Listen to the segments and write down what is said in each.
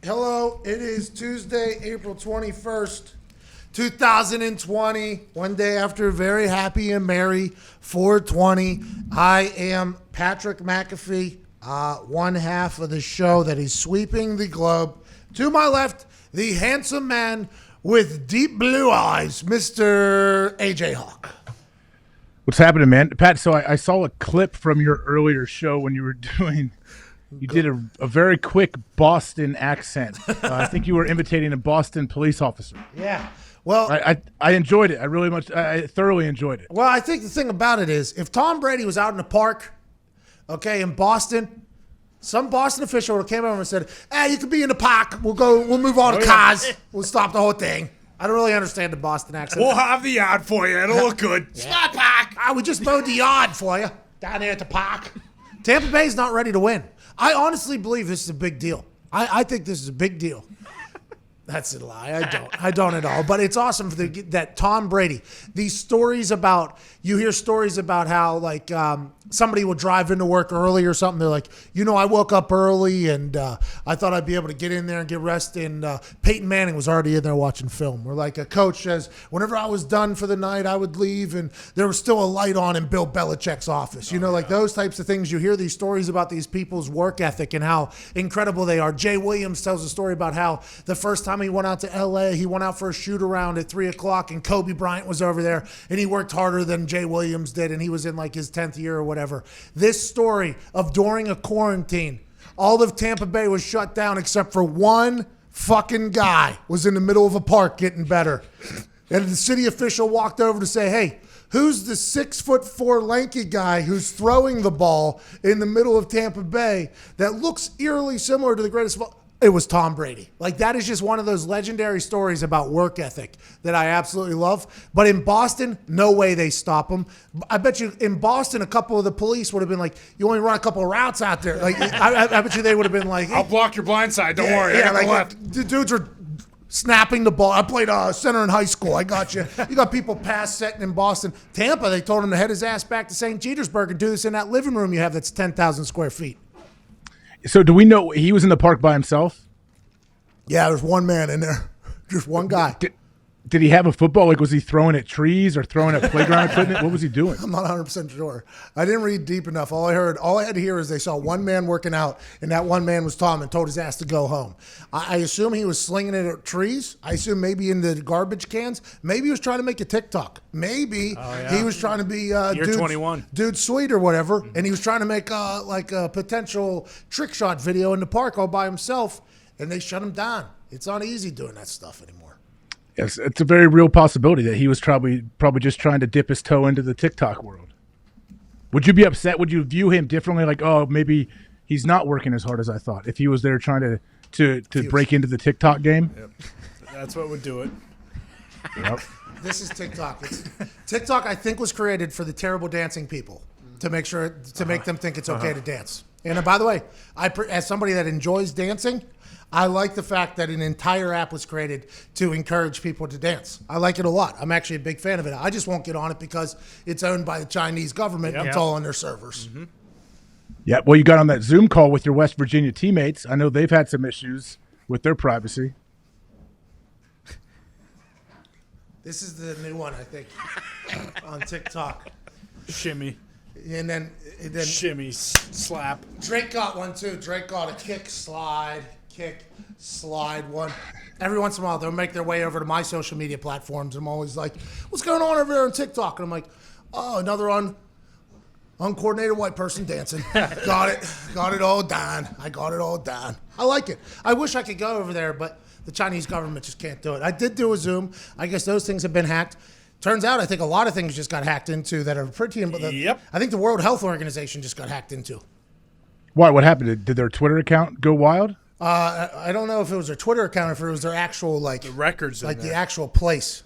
Hello, it is Tuesday, April 21st, 2020. One day after a very happy and merry 420. I am Patrick McAfee, one half of the show that is sweeping the globe. To my left, the handsome man with deep blue eyes, Mr. AJ Hawk. What's happening, man? Pat, so I saw a clip from your earlier show when you were doing... You did a very quick Boston accent. I think you were imitating a Boston police officer. Yeah. Well, I enjoyed it. I thoroughly enjoyed it. Well, I think the thing about it is if Tom Brady was out in the park, okay, in Boston, some Boston official would have came over and said, "Hey, you can be in the park. We'll move on to cars. We'll stop the whole thing." I don't really understand the Boston accent. We'll have the yard for you. It'll look good. Yeah. Smart park. We just mowed the yard for you down there at the park. Tampa Bay's not ready to win. I honestly believe this is a big deal. I think this is a big deal. That's a lie. I don't at all. But it's awesome that Tom Brady, these stories about, you hear stories about how like somebody will drive into work early or something. They're like, I woke up early and I thought I'd be able to get in there and get rest. And Peyton Manning was already in there watching film. Or like a coach says, whenever I was done for the night, I would leave and there was still a light on in Bill Belichick's office. Those types of things. You hear these stories about these people's work ethic and how incredible they are. Jay Williams tells a story about how the first time he went out to L.A., he went out for a shoot around at 3 o'clock and Kobe Bryant was over there and he worked harder than Jay Williams did and he was in like his 10th year or whatever. This story of during a quarantine, all of Tampa Bay was shut down except for one fucking guy was in the middle of a park getting better. And the city official walked over to say, "Hey, who's the 6'4" lanky guy who's throwing the ball in the middle of Tampa Bay that looks eerily similar to the greatest of all?" It was Tom Brady. Like, that is just one of those legendary stories about work ethic that I absolutely love. But in Boston, no way they stop him. I bet you in Boston, a couple of the police would have been like, "You only run a couple of routes out there." Like, I bet you they would have been like, "I'll block your blind side. Don't worry. I got the left." The dudes are snapping the ball. I played center in high school. I got you. You got people pass setting in Boston. Tampa, they told him to head his ass back to St. Petersburg and do this in that living room you have that's 10,000 square feet. So do we know he was in the park by himself? Yeah, there's one man in there. Just one guy. Did he have a football? Like, was he throwing at trees or throwing at playground equipment? What was he doing? I'm not 100% sure. I didn't read deep enough. All I had to hear is they saw one man working out, and that one man was Tom and told his ass to go home. I assume he was slinging it at trees. I assume maybe in the garbage cans. Maybe he was trying to make a TikTok. Maybe he was trying to be Year 21. Dude sweet or whatever, and he was trying to make like a potential trick shot video in the park all by himself, and they shut him down. It's not easy doing that stuff anymore. Yes, it's a very real possibility that he was probably just trying to dip his toe into the TikTok world. Would you be upset? Would you view him differently? Like, oh, maybe he's not working as hard as I thought. If he was there trying to break into the TikTok game? Yep. That's what would do it. Yep. This is TikTok. TikTok, I think, was created for the terrible dancing people to make them think it's okay to dance. And by the way, as somebody that enjoys dancing, I like the fact that an entire app was created to encourage people to dance. I like it a lot. I'm actually a big fan of it. I just won't get on it because it's owned by the Chinese government. Yep. It's all on their servers. Mm-hmm. Yeah, well, you got on that Zoom call with your West Virginia teammates. I know they've had some issues with their privacy. This is the new one, I think, on TikTok. Shimmy. And then shimmy, slap. Drake got one too. Drake got a kick, slide one. Every once in a while, they'll make their way over to my social media platforms. I'm always like, "What's going on over there on TikTok?" And I'm like, "Oh, another uncoordinated white person dancing. Got it all done. I got it all done. I like it. I wish I could go over there, but the Chinese government just can't do it. I did do a Zoom. I guess those things have been hacked. Turns out, I think a lot of things just got hacked into that are pretty. Yep. I think the World Health Organization just got hacked into. Why? What happened? Did their Twitter account go wild? I don't know if it was their Twitter account or if it was their actual the records, the actual place.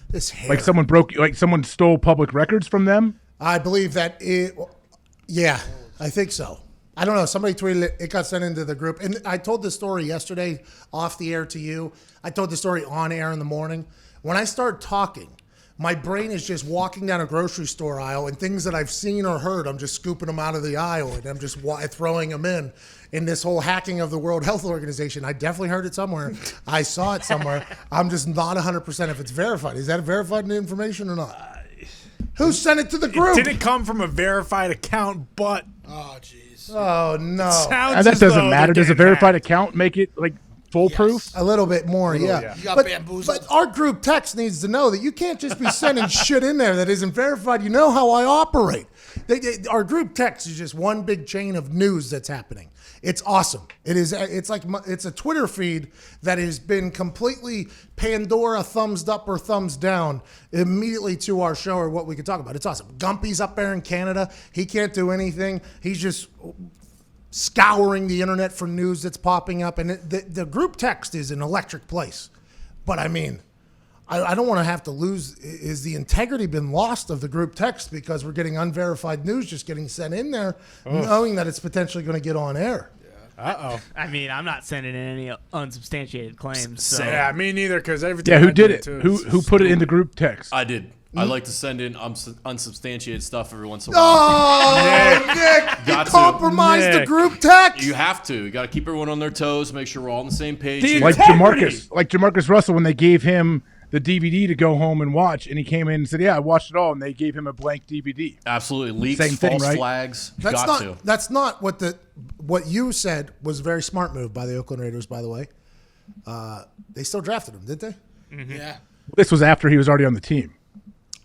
This hair. Like someone stole public records from them. I believe that yeah, I think so. I don't know. Somebody tweeted it. It got sent into the group. And I told this story yesterday off the air to you. I told the story on air in the morning. When I start talking, my brain is just walking down a grocery store aisle, and things that I've seen or heard, I'm just scooping them out of the aisle, and I'm just throwing them in this whole hacking of the World Health Organization. I definitely heard it somewhere. I saw it somewhere. I'm just not 100% if it's verified. Is that verified information or not? Who sent it to the group? It didn't come from a verified account, but Oh, jeez. Oh, no. sounds And that as though doesn't matter. they're Does a getting verified hacked. account make it like foolproof? A little bit more, yeah. yeah. You got But bamboozled. our group text needs to know that you can't just be sending shit in there that isn't verified. You know how I operate. Our group text is just one big chain of news that's happening. It's awesome. It's a Twitter feed that has been completely Pandora thumbs up or thumbs down immediately to our show or what we could talk about. It's awesome. Gumpy's up there in Canada. He can't do anything. He's just scouring the internet for news that's popping up. And the group text is an electric place. But I mean, I don't want to have to lose. Is the integrity been lost of the group text because we're getting unverified news just getting sent in there, knowing that it's potentially going to get on air? Uh-oh. I mean, I'm not sending in any unsubstantiated claims. So. Yeah, me neither, because everything Yeah, who I did do it? too. Who put it in the group text? I did. I like to send in unsubstantiated stuff every once in a while. Oh, Nick, Got you to. compromised the Nick. group text. You have to. You got to keep everyone on their toes, make sure we're all on the same page. The Like integrity. Jamarcus Russell when they gave him the DVD to go home and watch, and he came in and said, "Yeah, I watched it all," and they gave him a blank DVD. Absolutely. Leaks, Same thing, false right? flags. That's got not. to. That's not what you said was a very smart move by the Oakland Raiders. By the way, they still drafted him, did they? Yeah. This was after he was already on the team.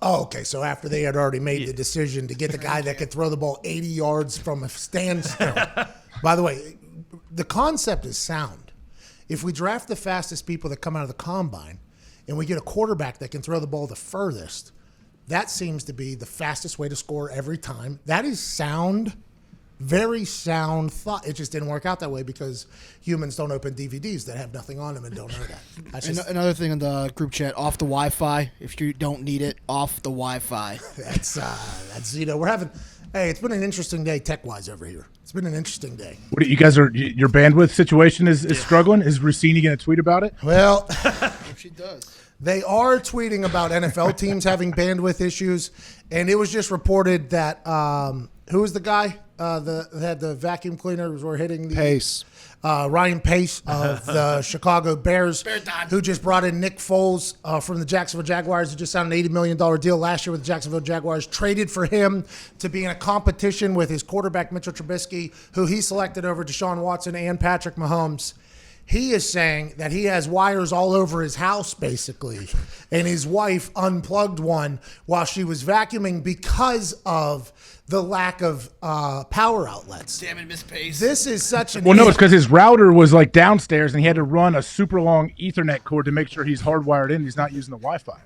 Oh, okay. So after they had already made the decision to get the guy that could throw the ball 80 yards from a standstill. By the way, the concept is sound. If we draft the fastest people that come out of the combine and we get a quarterback that can throw the ball the furthest, that seems to be the fastest way to score every time. That is sound, very sound thought. It just didn't work out that way because humans don't open DVDs that have nothing on them and don't know that. That's just, Another thing in the group chat, off the Wi-Fi. If you don't need it, off the Wi-Fi. that's we're having. Hey, it's been an interesting day tech-wise over here. It's been an interesting day. What you guys your bandwidth situation is struggling? Is Rossini going to tweet about it? Well, If she does. they are tweeting about NFL teams having bandwidth issues, and it was just reported that who was the guy that had the vacuum cleaners were hitting the Pace. Ryan Pace of the Chicago Bears, who just brought in Nick Foles from the Jacksonville Jaguars, who just signed an $80 million deal last year with the Jacksonville Jaguars, traded for him to be in a competition with his quarterback, Mitchell Trubisky, who he selected over Deshaun Watson and Patrick Mahomes. He is saying that he has wires all over his house, basically, and his wife unplugged one while she was vacuuming because of the lack of power outlets. Damn it, Miss Pace. This is such an Well, no, it's because his router was like downstairs, and he had to run a super long Ethernet cord to make sure he's hardwired in. He's not using the Wi-Fi.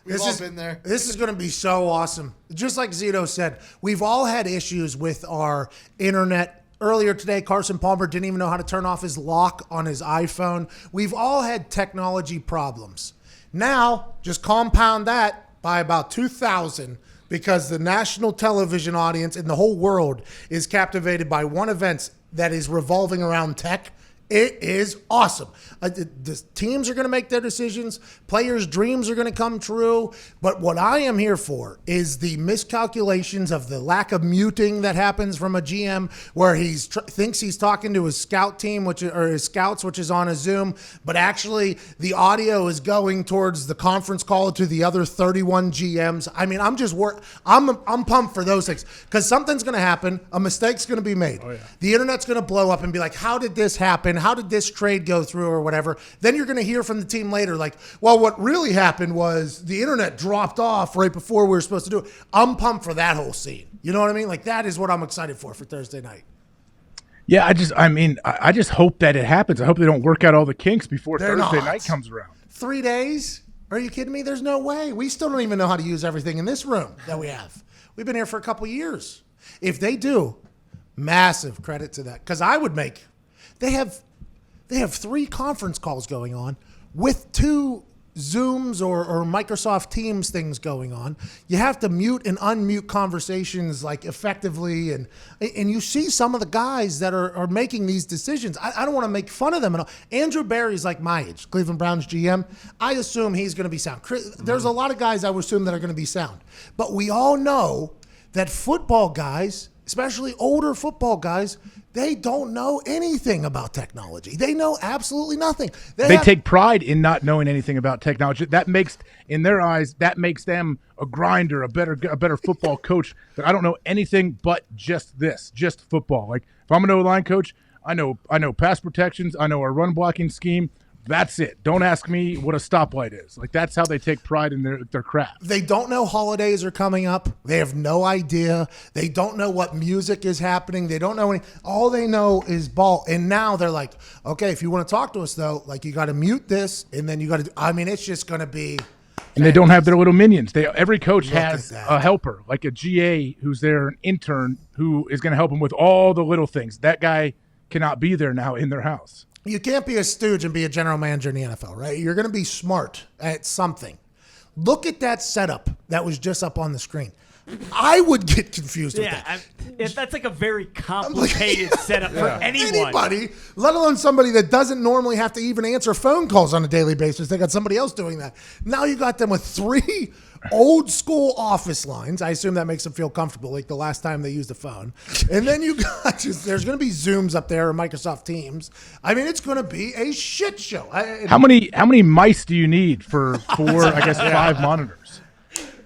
We've all been there. This is going to be so awesome. Just like Zito said, we've all had issues with our internet. Earlier today, Carson Palmer didn't even know how to turn off his lock on his iPhone. We've all had technology problems. Now, just compound that by about 2,000 because the national television audience in the whole world is captivated by one event that is revolving around tech. It is awesome. The teams are going to make their decisions. Players' dreams are going to come true. But what I am here for is the miscalculations of the lack of muting that happens from a GM where he thinks he's talking to his scout team, or his scouts, which is on a Zoom, but actually the audio is going towards the conference call to the other 31 GMs. I mean, I'm pumped for those things because something's going to happen. A mistake's going to be made. The internet's going to blow up and be like, how did this happen? How did this trade go through or whatever? Then you're going to hear from the team later like, well, what really happened was the internet dropped off right before we were supposed to do it. I'm pumped for that whole scene. You know what I mean? Like that is what I'm excited for Thursday night. Yeah, I just hope that it happens. I hope they don't work out all the kinks before They're Thursday not. night comes around. 3 days? Are you kidding me? There's no way. We still don't even know how to use everything in this room that we have. We've been here for a couple years. If they do, massive credit to that. Because I would make – they have 3 conference calls going on with 2 Zooms or Microsoft Teams things going on, you have to mute and unmute conversations like effectively, and you see some of the guys that are making these decisions. I don't want to make fun of them at all. Andrew Barry's like my age, Cleveland Browns GM. I assume he's going to be sound. There's a lot of guys I would assume that are going to be sound, but we all know that football guys, especially older football guys, they don't know anything about technology. They know absolutely nothing. They take pride in not knowing anything about technology. That makes, in their eyes, that makes them a grinder, a better football coach. That I don't know anything but just football. Like if I'm an O-line coach, I know pass protections, I know our run blocking scheme. That's it. Don't ask me what a stoplight is. Like that's how they take pride in their craft. They don't know holidays are coming up. They have no idea. They don't know what music is happening. They don't know any. All they know is ball. And now they're like, okay, if you want to talk to us though, like you got to mute this, and then you got to. I mean, it's just going to be. And they don't have their little minions. Every coach has a helper, like a GA who's there, an intern who is going to help them with all the little things. That guy cannot be there now in their house. You can't be a stooge and be a general manager in the NFL, right? You're going to be smart at something. Look at that setup that was just up on the screen. I would get confused with that. That's like a very complicated setup for anyone. Anybody, let alone somebody that doesn't normally have to even answer phone calls on a daily basis. They got somebody else doing that. Now you got them with 3 old school office lines. I assume that makes them feel comfortable, like the last time they used a phone. And then you got there's going to be Zooms up there or Microsoft Teams. I mean, it's going to be a shit show. How many mice do you need for 5 monitors?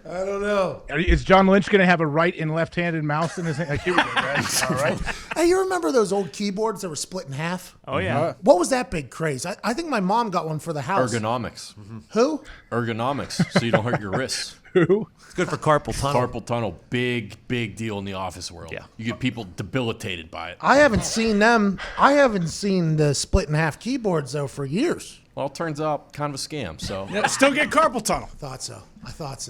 I don't know. Is John Lynch going to have a right and left-handed mouse in his hand? Like, here we go, guys. All right. Hey, you remember those old keyboards that were split in half? Oh, yeah. What was that big craze? I think my mom got one for the house. Ergonomics. Who? Ergonomics, so you don't hurt your wrists. Who? It's good for carpal tunnel. Carpal tunnel, big deal in the office world. Yeah. You get people debilitated by it. I haven't seen them. I haven't seen the split in half keyboards, though, for years. Well, it turns out kind of a scam, so. Yeah, still get carpal tunnel. I thought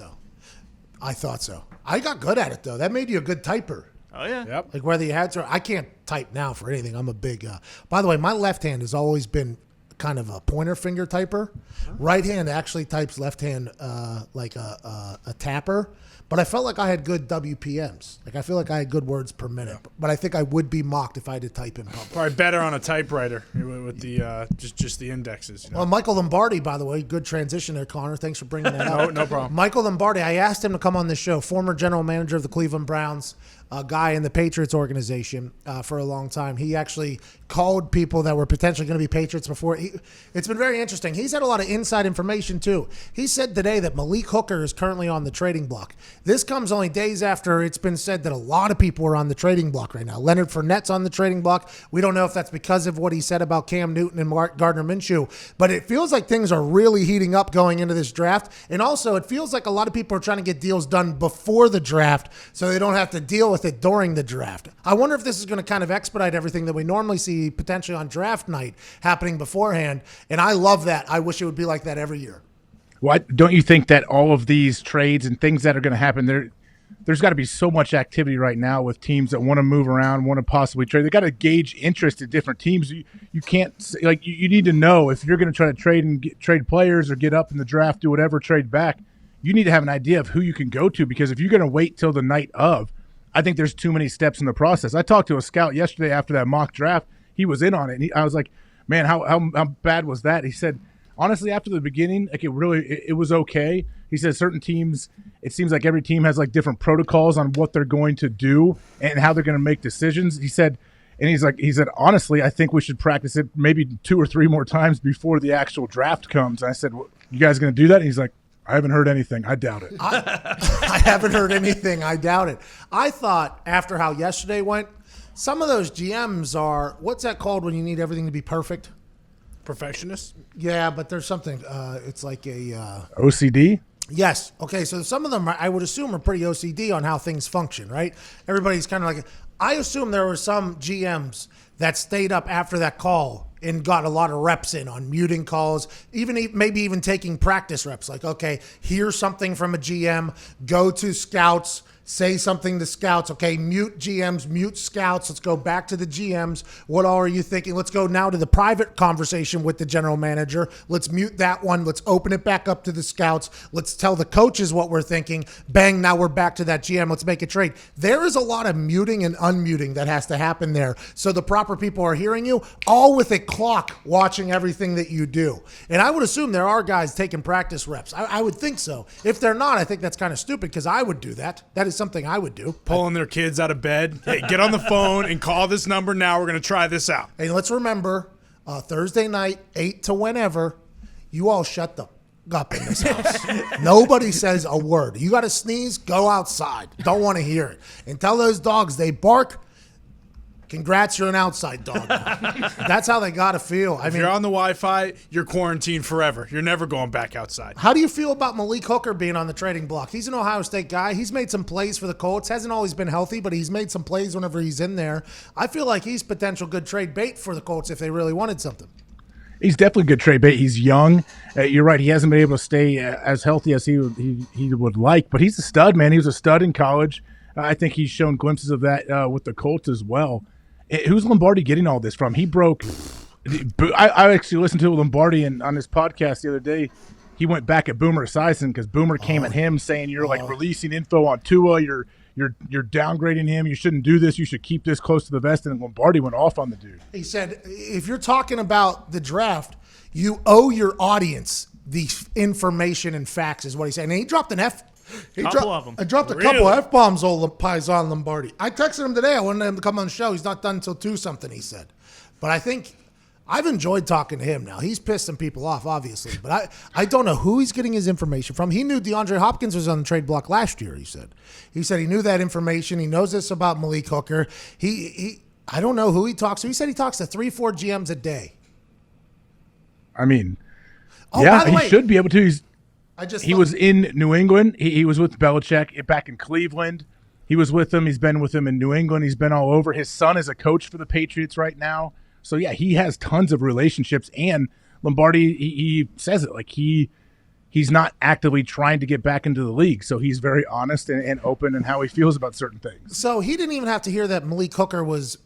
so. I got good at it, though. That made you a good typer. Oh, yeah. Yep. Like whether you had to, I can't type now for anything. I'm a big, by the way, my left hand has always been kind of a pointer finger typer. Right hand actually types left hand like a tapper. But I felt like I had good WPMs. Like I feel like I had good words per minute. But I think I would be mocked if I had to type in public. Probably better on a typewriter with the just the indexes. You know? Well, Michael Lombardi, by the way, good transition there, Connor. Thanks for bringing that up. No problem. Michael Lombardi, I asked him to come on this show, former general manager of the Cleveland Browns, a guy in the Patriots organization for a long time. He actually called people that were potentially going to be Patriots before. It's been very interesting. He's had a lot of inside information, too. He said today that Malik Hooker is currently on the trading block. This comes only days after it's been said that a lot of people are on the trading block right now. Leonard Fournette's on the trading block. We don't know if that's because of what he said about Cam Newton and Gardner Minshew, but it feels like things are really heating up going into this draft. And also, it feels like a lot of people are trying to get deals done before the draft so they don't have to deal with it during the draft. I wonder if this is going to kind of expedite everything that we normally see potentially on draft night happening beforehand. And I love that. I wish it would be like that every year. Why don't you think that all of these trades and things that are going to happen, there's got to be so much activity right now with teams that want to move around, want to possibly trade. They got to gauge interest in different teams. You can't you need to know if you're going to try to trade and trade players or get up in the draft, do whatever, trade back. You need to have an idea of who you can go to, because if you're going to wait till the night of, I think there's too many steps in the process. I talked to a scout yesterday after that mock draft. He was in on it. And I was like, man, how bad was that? He said, honestly, after the beginning, like it was okay. He said certain teams, it seems like every team has like different protocols on what they're going to do and how they're going to make decisions. He said, honestly, I think we should practice it maybe 2 or 3 more times before the actual draft comes. And I said, well, you guys going to do that? And he's like, I haven't heard anything. I doubt it. I haven't heard anything. I doubt it. I thought after how yesterday went, some of those GMs are, what's that called when you need everything to be perfect? Perfectionist? Yeah, but there's something, it's like a... OCD? Yes. Okay, so some of them, I would assume, are pretty OCD on how things function, right? Everybody's kind of like... I assume there were some GMs that stayed up after that call and got a lot of reps in on muting calls, maybe even taking practice reps. Like, okay, here's something from a GM, go to scouts, say something to scouts. Okay, mute GMs, mute scouts. Let's go back to the GMs. What all are you thinking? Let's go now to the private conversation with the general manager. Let's mute that one. Let's open it back up to the scouts. Let's tell the coaches what we're thinking. Bang, now we're back to that GM. Let's make a trade. There is a lot of muting and unmuting that has to happen there. So the proper people are hearing you, all with a clock watching everything that you do. And I would assume there are guys taking practice reps. I would think so. If they're not, I think that's kind of stupid because I would do that. That is something I would do. Pulling their kids out of bed. Hey, get on the phone and call this number now. We're going to try this out. And let's remember, Thursday night, 8 to whenever, you all shut the up in this house. Nobody says a word. You got to sneeze, go outside. Don't want to hear it. And tell those dogs they bark. Congrats, you're an outside dog. That's how they got to feel. If you're on the Wi-Fi, you're quarantined forever. You're never going back outside. How do you feel about Malik Hooker being on the trading block? He's an Ohio State guy. He's made some plays for the Colts. Hasn't always been healthy, but he's made some plays whenever he's in there. I feel like he's potential good trade bait for the Colts if they really wanted something. He's definitely a good trade bait. He's young. You're right. He hasn't been able to stay as healthy as he would like, but he's a stud, man. He was a stud in college. I think he's shown glimpses of that with the Colts as well. Who's Lombardi getting all this from? He broke. I actually listened to Lombardi on his podcast the other day. He went back at Boomer Esiason because Boomer came at him saying you're like releasing info on Tua. You're downgrading him. You shouldn't do this. You should keep this close to the vest. And Lombardi went off on the dude. He said, if you're talking about the draft, you owe your audience the information and facts, is what he said. And he dropped an F. Couple of them. I dropped a couple of F-bombs, old Paisan Lombardi. I texted him today. I wanted him to come on the show. He's not done until 2 something, he said. But I think I've enjoyed talking to him now. He's pissed some people off, obviously. But I don't know who he's getting his information from. He knew DeAndre Hopkins was on the trade block last year, he said. He said he knew that information. He knows this about Malik Hooker. I don't know who he talks to. He said he talks to 3-4 GMs a day. I mean, he should be able to. He was in New England. He was with Belichick back in Cleveland. He was with him. He's been with him in New England. He's been all over. His son is a coach for the Patriots right now. So, yeah, he has tons of relationships. And Lombardi, he says it, like he's not actively trying to get back into the league. So he's very honest and open in how he feels about certain things. So he didn't even have to hear that Malik Hooker was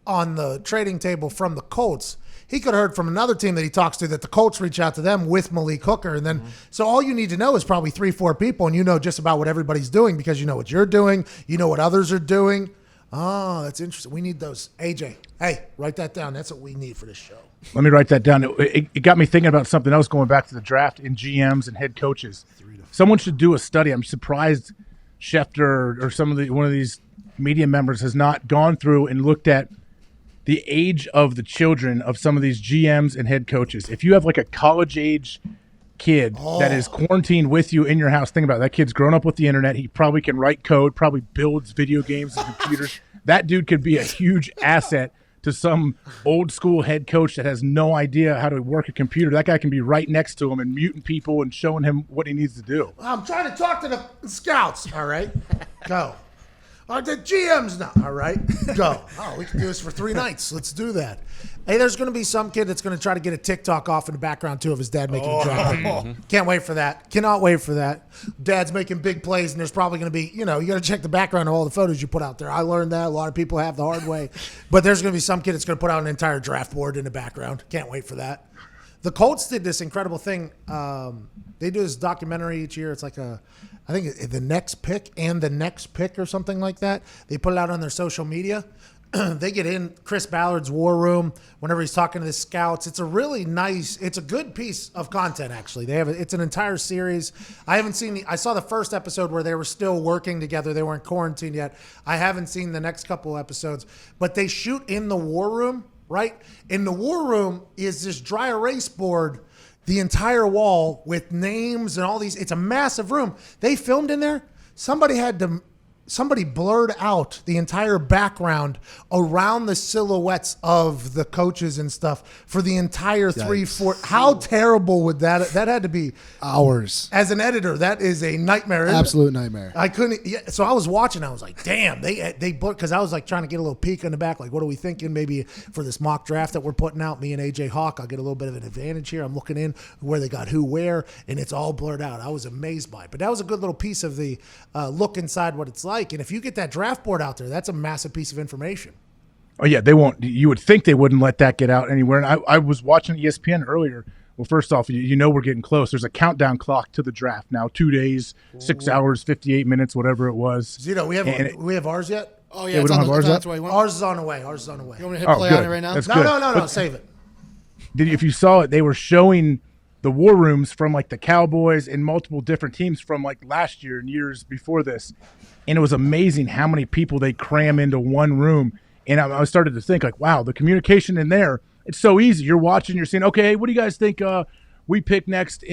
on the trading table from the Colts. He could have heard from another team that he talks to that the Colts reach out to them with Malik Hooker. And then, so all you need to know is probably 3-4 people, and you know just about what everybody's doing because you know what you're doing. You know what others are doing. Oh, that's interesting. We need those. AJ, hey, write that down. That's what we need for this show. Let me write that down. It got me thinking about something else going back to the draft in GMs and head coaches. Someone should do a study. I'm surprised Schefter or one of these media members has not gone through and looked at the age of the children of some of these GMs and head coaches. If you have like a college age kid that is quarantined with you in your house, think about it. That kid's grown up with the internet. He probably can write code, probably builds video games and computers. That dude could be a huge asset to some old school head coach that has no idea how to work a computer. That guy can be right next to him and muting people and showing him what he needs to do. I'm trying to talk to the scouts. All right, go. The GM's now. All right, go. Oh, we can do this for 3 nights. Let's do that. Hey, there's going to be some kid that's going to try to get a TikTok off in the background, too, of his dad making a draft. Can't wait for that. Cannot wait for that. Dad's making big plays, and there's probably going to be, you got to check the background of all the photos you put out there. I learned that. A lot of people have the hard way. But there's going to be some kid that's going to put out an entire draft board in the background. Can't wait for that. The Colts did this incredible thing. They do this documentary each year. It's like I think the next pick and the next pick or something like that. They put it out on their social media. They get in Chris Ballard's war room whenever he's talking to the scouts. It's a really nice, it's a good piece of content, actually. It's an entire series. I saw the first episode where they were still working together. They weren't quarantined yet. I haven't seen the next couple episodes, but they shoot in the war room, right? In the war room is this dry erase board, the entire wall with names and all these. It's a massive room. They filmed in there. Somebody blurred out the entire background around the silhouettes of the coaches and stuff for the entire 3-4. How terrible would that had to be? Hours. As an editor, that is a nightmare. Absolute nightmare. I couldn't. Yeah, so I was watching. I was like, damn, they blurred, because I was like trying to get a little peek in the back. Like, what are we thinking? Maybe for this mock draft that we're putting out, me and AJ Hawk, I'll get a little bit of an advantage here. I'm looking in where they got who where, and it's all blurred out. I was amazed by it. But that was a good little piece of the look inside what it's like. like. And if you get that draft board out there, that's a massive piece of information. Oh, yeah, they won't. You would think they wouldn't let that get out anywhere. And I was watching ESPN earlier. Well, first off, you know we're getting close. There's a countdown clock to the draft now. 2 days, 6 hours, 58 minutes, whatever it was. Zito, we have ours yet? Oh, yeah. we don't have ours yet? Ours is on the way. Ours is on the way. You want me to hit play on it right now? That's No, good. no. Save it. If you saw it, they were showing the war rooms from like the Cowboys and multiple different teams from like last year and years before this. And it was amazing how many people they cram into one room. And I started to think like, wow, the communication in there, it's so easy. You're watching, you're saying, okay, what do you guys think we pick next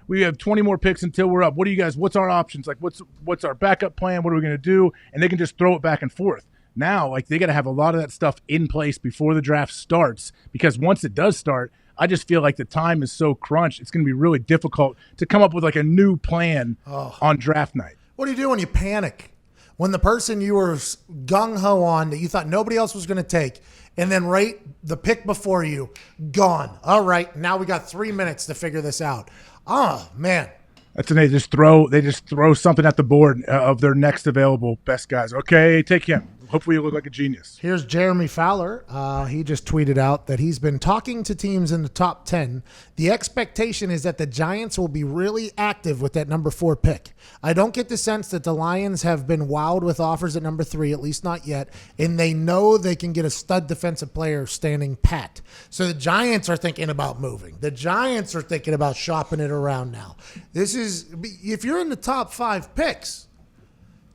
we have 20 more picks until we're up. What do you guys, what's our options? Like what's our backup plan? What are we going to do? And they can just throw it back and forth. Now, like they got to have a lot of that stuff in place before the draft starts, because once it does start, I just feel like the time is so crunched. It's going to be really difficult to come up with like a new plan on draft night. What do you do when you panic? When the person you were gung-ho on that you thought nobody else was going to take, and then right the pick before you, gone. All right, now we got 3 minutes to figure this out. Oh, man. That's when they just throw something at the board of their next available best guys. Okay, take him. Hopefully you look like a genius. Here's Jeremy Fowler. He just tweeted out that he's been talking to teams in the top 10. The expectation is that the Giants will be really active with that number 4 pick. I don't get the sense that the Lions have been wowed with offers at number 3, at least not yet, and they know they can get a stud defensive player standing pat. So the Giants are thinking about moving. The Giants are thinking about shopping it around now. If you're in the top 5 picks,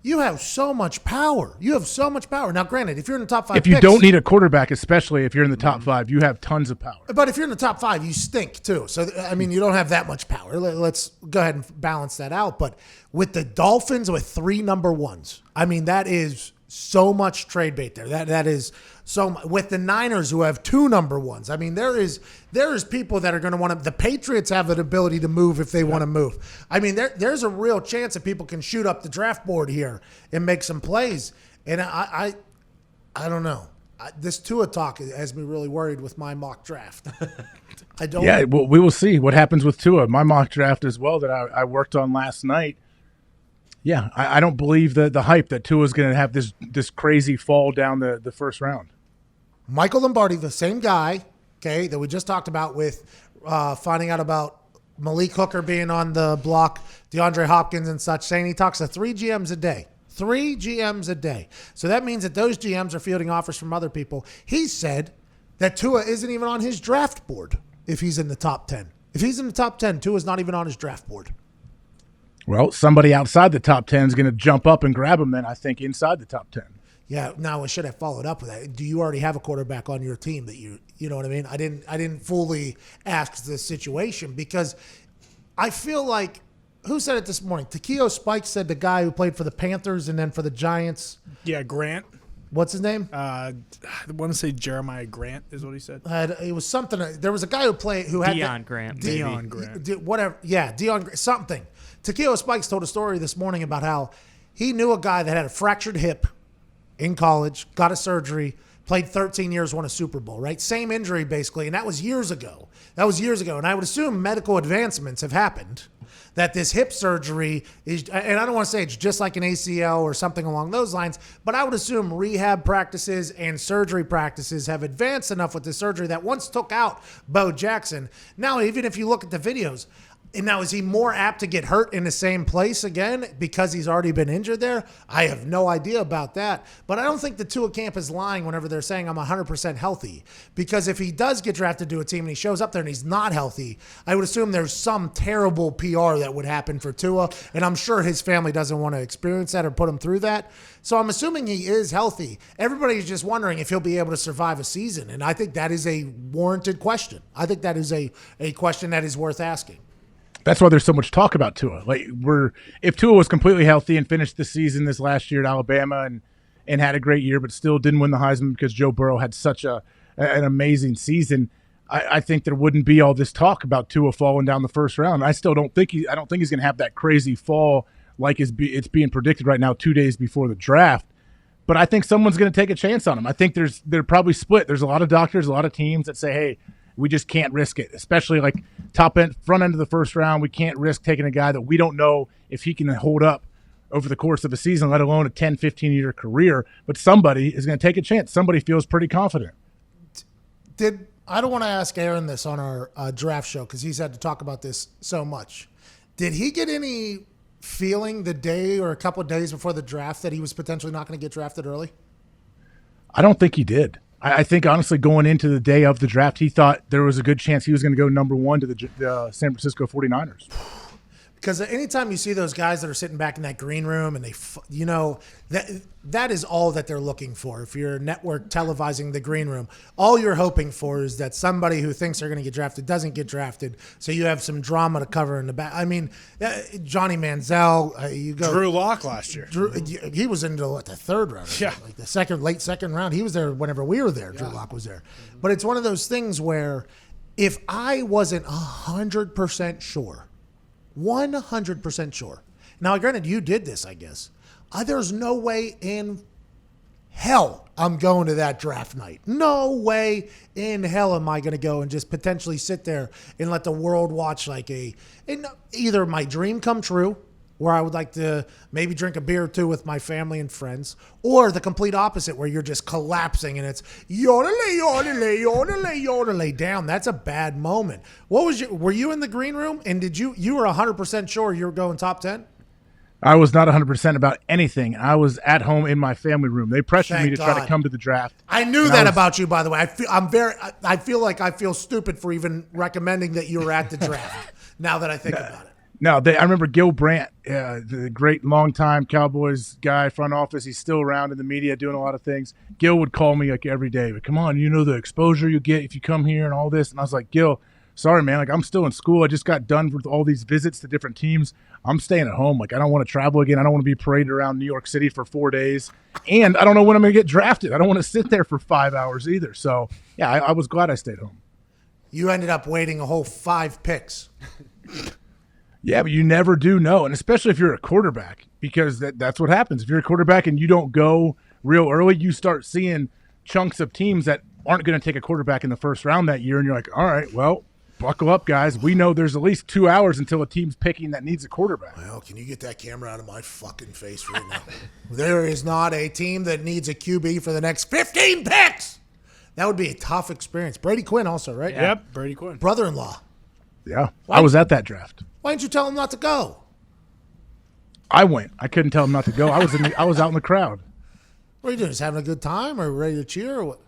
you have so much power. Now, granted, if you're in the top 5 if you don't need a quarterback, especially if you're in the top 5, you have tons of power. But if you're in the top 5, you stink too. So, I mean, you don't have that much power. Let's go ahead and balance that out. But with the Dolphins with 3 number 1s, I mean, that is so much trade bait there. That is so much. With the Niners who have 2 number 1s, I mean, there is people that are going to want to. The Patriots have an ability to move if they want to move. I mean, there's a real chance that people can shoot up the draft board here and make some plays. And I don't know. This Tua talk has me really worried with my mock draft. I don't. Yeah, well, we will see what happens with Tua. My mock draft as well that I worked on last night. Yeah, I don't believe the hype that Tua's going to have this crazy fall down the first round. Michael Lombardi, the same guy, okay, that we just talked about with finding out about Malik Hooker being on the block, DeAndre Hopkins and such, saying he talks to 3 GMs a day. 3 GMs a day. So that means that those GMs are fielding offers from other people. He said that Tua isn't even on his draft board if he's in the top 10. If he's in the top 10, Tua's not even on his draft board. Well, somebody outside the top 10 is going to jump up and grab him then, I think, inside the top 10. Yeah, now I should have followed up with that. Do you already have a quarterback on your team that you know what I mean? I didn't fully ask the situation because I feel like, who said it this morning? Takeo Spike said the guy who played for the Panthers and then for the Giants. Yeah, Grant. What's his name? I want to say Jeremiah Grant is what he said. It was something. There was a guy who had Deion Grant. Deion Grant. Whatever. Yeah, Deion something. Takeo Spikes told a story this morning about how he knew a guy that had a fractured hip in college, got a surgery, played 13 years, won a Super Bowl, right? Same injury, basically, and that was years ago. And I would assume medical advancements have happened, that this hip surgery is, and I don't want to say it's just like an ACL or something along those lines, but I would assume rehab practices and surgery practices have advanced enough with the surgery that once took out Bo Jackson. Now, even if you look at the videos, and now, is he more apt to get hurt in the same place again because he's already been injured there? I have no idea about that. But I don't think the Tua camp is lying whenever they're saying I'm 100% healthy. Because if he does get drafted to a team and he shows up there and he's not healthy, I would assume there's some terrible PR that would happen for Tua. And I'm sure his family doesn't want to experience that or put him through that. So I'm assuming he is healthy. Everybody's just wondering if he'll be able to survive a season. And I think that is a warranted question. I think that is a question that is worth asking. That's why there's so much talk about Tua. Like if Tua was completely healthy and finished the season this last year at Alabama and had a great year, but still didn't win the Heisman because Joe Burrow had such an amazing season, I think there wouldn't be all this talk about Tua falling down the first round. I don't think he's going to have that crazy fall like it's being predicted right now 2 days before the draft. But I think someone's going to take a chance on him. I think they're probably split. There's a lot of doctors, a lot of teams that say, hey, we just can't risk it, especially like front end of the first round. We can't risk taking a guy that we don't know if he can hold up over the course of a season, let alone a 10, 15-year career. But somebody is going to take a chance. Somebody feels pretty confident. I don't want to ask Aaron this on our draft show because he's had to talk about this so much. Did he get any feeling the day or a couple of days before the draft that he was potentially not going to get drafted early? I don't think he did. I think, honestly, going into the day of the draft, he thought there was a good chance he was going to go number 1 to the San Francisco 49ers. Because anytime you see those guys that are sitting back in that green room and that is all that they're looking for. If you're a network televising the green room, all you're hoping for is that somebody who thinks they're going to get drafted doesn't get drafted, so you have some drama to cover in the back. I mean, Johnny Manziel, Drew Lock last year. He was into the third round. Yeah. Like the late second round. He was there whenever we were there. Drew Lock was there. But it's one of those things where if I wasn't 100% sure, 100% sure. Now, granted, you did this, I guess. There's no way in hell I'm going to that draft night. No way in hell am I going to go and just potentially sit there and let the world watch either my dream come true, where I would like to maybe drink a beer or two with my family and friends, or the complete opposite where you're just collapsing and it's yodelay, yodelay, yodelay, yodelay down. That's a bad moment. Were you in the green room and you were 100% sure you were going top 10? I was not 100% about anything. I was at home in my family room. They pressured me to try to come to the draft. I knew that about you, by the way. I feel like I feel stupid for even recommending that you were at the draft now that I think about it. No, I remember Gil Brandt, the great longtime Cowboys guy, front office. He's still around in the media doing a lot of things. Gil would call me like every day. But come on, you know the exposure you get if you come here and all this. And I was like, Gil, sorry, man. Like, I'm still in school. I just got done with all these visits to different teams. I'm staying at home. Like, I don't want to travel again. I don't want to be paraded around New York City for 4 days. And I don't know when I'm going to get drafted. I don't want to sit there for 5 hours either. So, yeah, I was glad I stayed home. You ended up waiting a whole 5 picks. Yeah, but you never do know, and especially if you're a quarterback, because that's what happens. If you're a quarterback and you don't go real early, you start seeing chunks of teams that aren't going to take a quarterback in the first round that year, and you're like, all right, well, buckle up, guys. We know there's at least 2 hours until a team's picking that needs a quarterback. Well, can you get that camera out of my fucking face right now? There is not a team that needs a QB for the next 15 picks. That would be a tough experience. Brady Quinn also, right? Yeah. Yep, Brady Quinn. Brother-in-law. Yeah, I was at that draft. Why didn't you tell him not to go? I went. I couldn't tell him not to go. I was out in the crowd. What are you doing? Just having a good time or ready to cheer or what?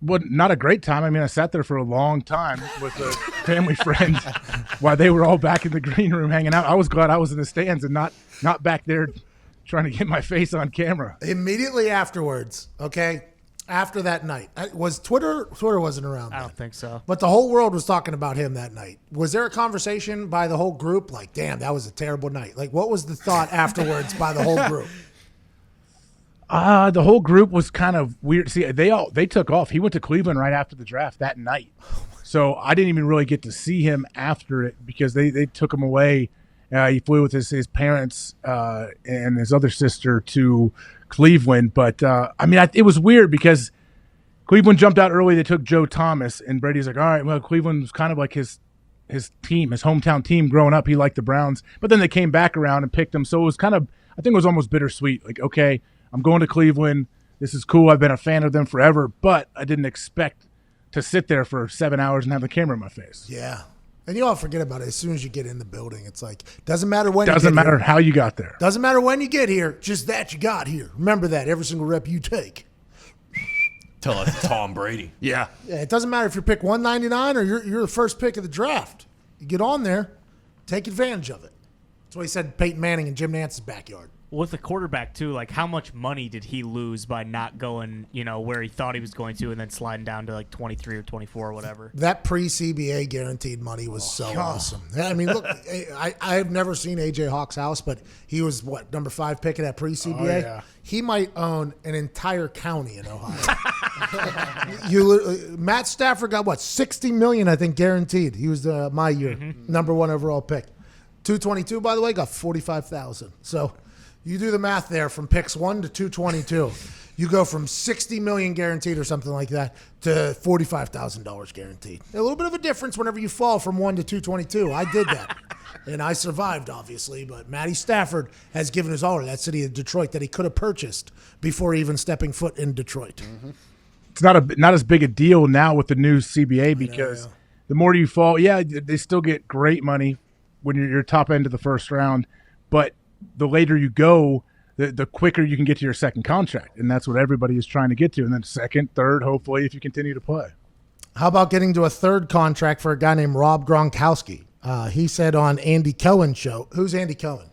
Well, not a great time. I mean, I sat there for a long time with a family friend while they were all back in the green room hanging out. I was glad I was in the stands and not back there trying to get my face on camera. Immediately afterwards, okay, after that night, was Twitter wasn't around then. I don't think so. But the whole world was talking about him that night. Was there a conversation by the whole group like, damn, that was a terrible night? Like, what was the thought afterwards by the whole group? The whole group was kind of weird. See, they took off. He went to Cleveland right after the draft that night. So I didn't even really get to see him after it because they took him away. He flew with his parents and his other sister to Cleveland. But, I mean, it was weird because Cleveland jumped out early. They took Joe Thomas. And Brady's like, all right, well, Cleveland was kind of like his team, his hometown team growing up. He liked the Browns. But then they came back around and picked him. So it was kind of, I think it was almost bittersweet. Like, okay, I'm going to Cleveland. This is cool. I've been a fan of them forever. But I didn't expect to sit there for 7 hours and have the camera in my face. Yeah. And you all forget about it as soon as you get in the building. It's like, doesn't matter when doesn't matter how you got there. Doesn't matter when you get here, just that you got here. Remember that every single rep you take. Tell that to Tom Brady. Yeah. Yeah, it doesn't matter if you're pick 199 or you're the first pick of the draft. You get on there, take advantage of it. That's what he said Peyton Manning in Jim Nance's backyard. With the quarterback, too, like, how much money did he lose by not going, where he thought he was going to and then sliding down to, like, 23 or 24 or whatever? That pre-CBA guaranteed money was so awesome. I mean, look, I've never seen A.J. Hawk's house, but he was, number 5 pick of that pre-CBA? Oh, yeah. He might own an entire county in Ohio. Matt Stafford got, $60 million, I think, guaranteed. He was my year, number 1 overall pick. 222, by the way, got $45,000. So you do the math there from picks 1 to 222. You go from $60 million guaranteed or something like that to $45,000 guaranteed. A little bit of a difference whenever you fall from 1 to 222. I did that. And I survived, obviously, but Matty Stafford has given his all to that city of Detroit that he could have purchased before even stepping foot in Detroit. It's not as big a deal now with the new CBA because the more you fall, they still get great money when you're top end of the first round, but the later you go, the quicker you can get to your second contract, and that's what everybody is trying to get to, and then second, third, hopefully, if you continue to play. How about getting to a third contract for a guy named Rob Gronkowski? He said on Andy Cohen's show. Who's Andy Cohen?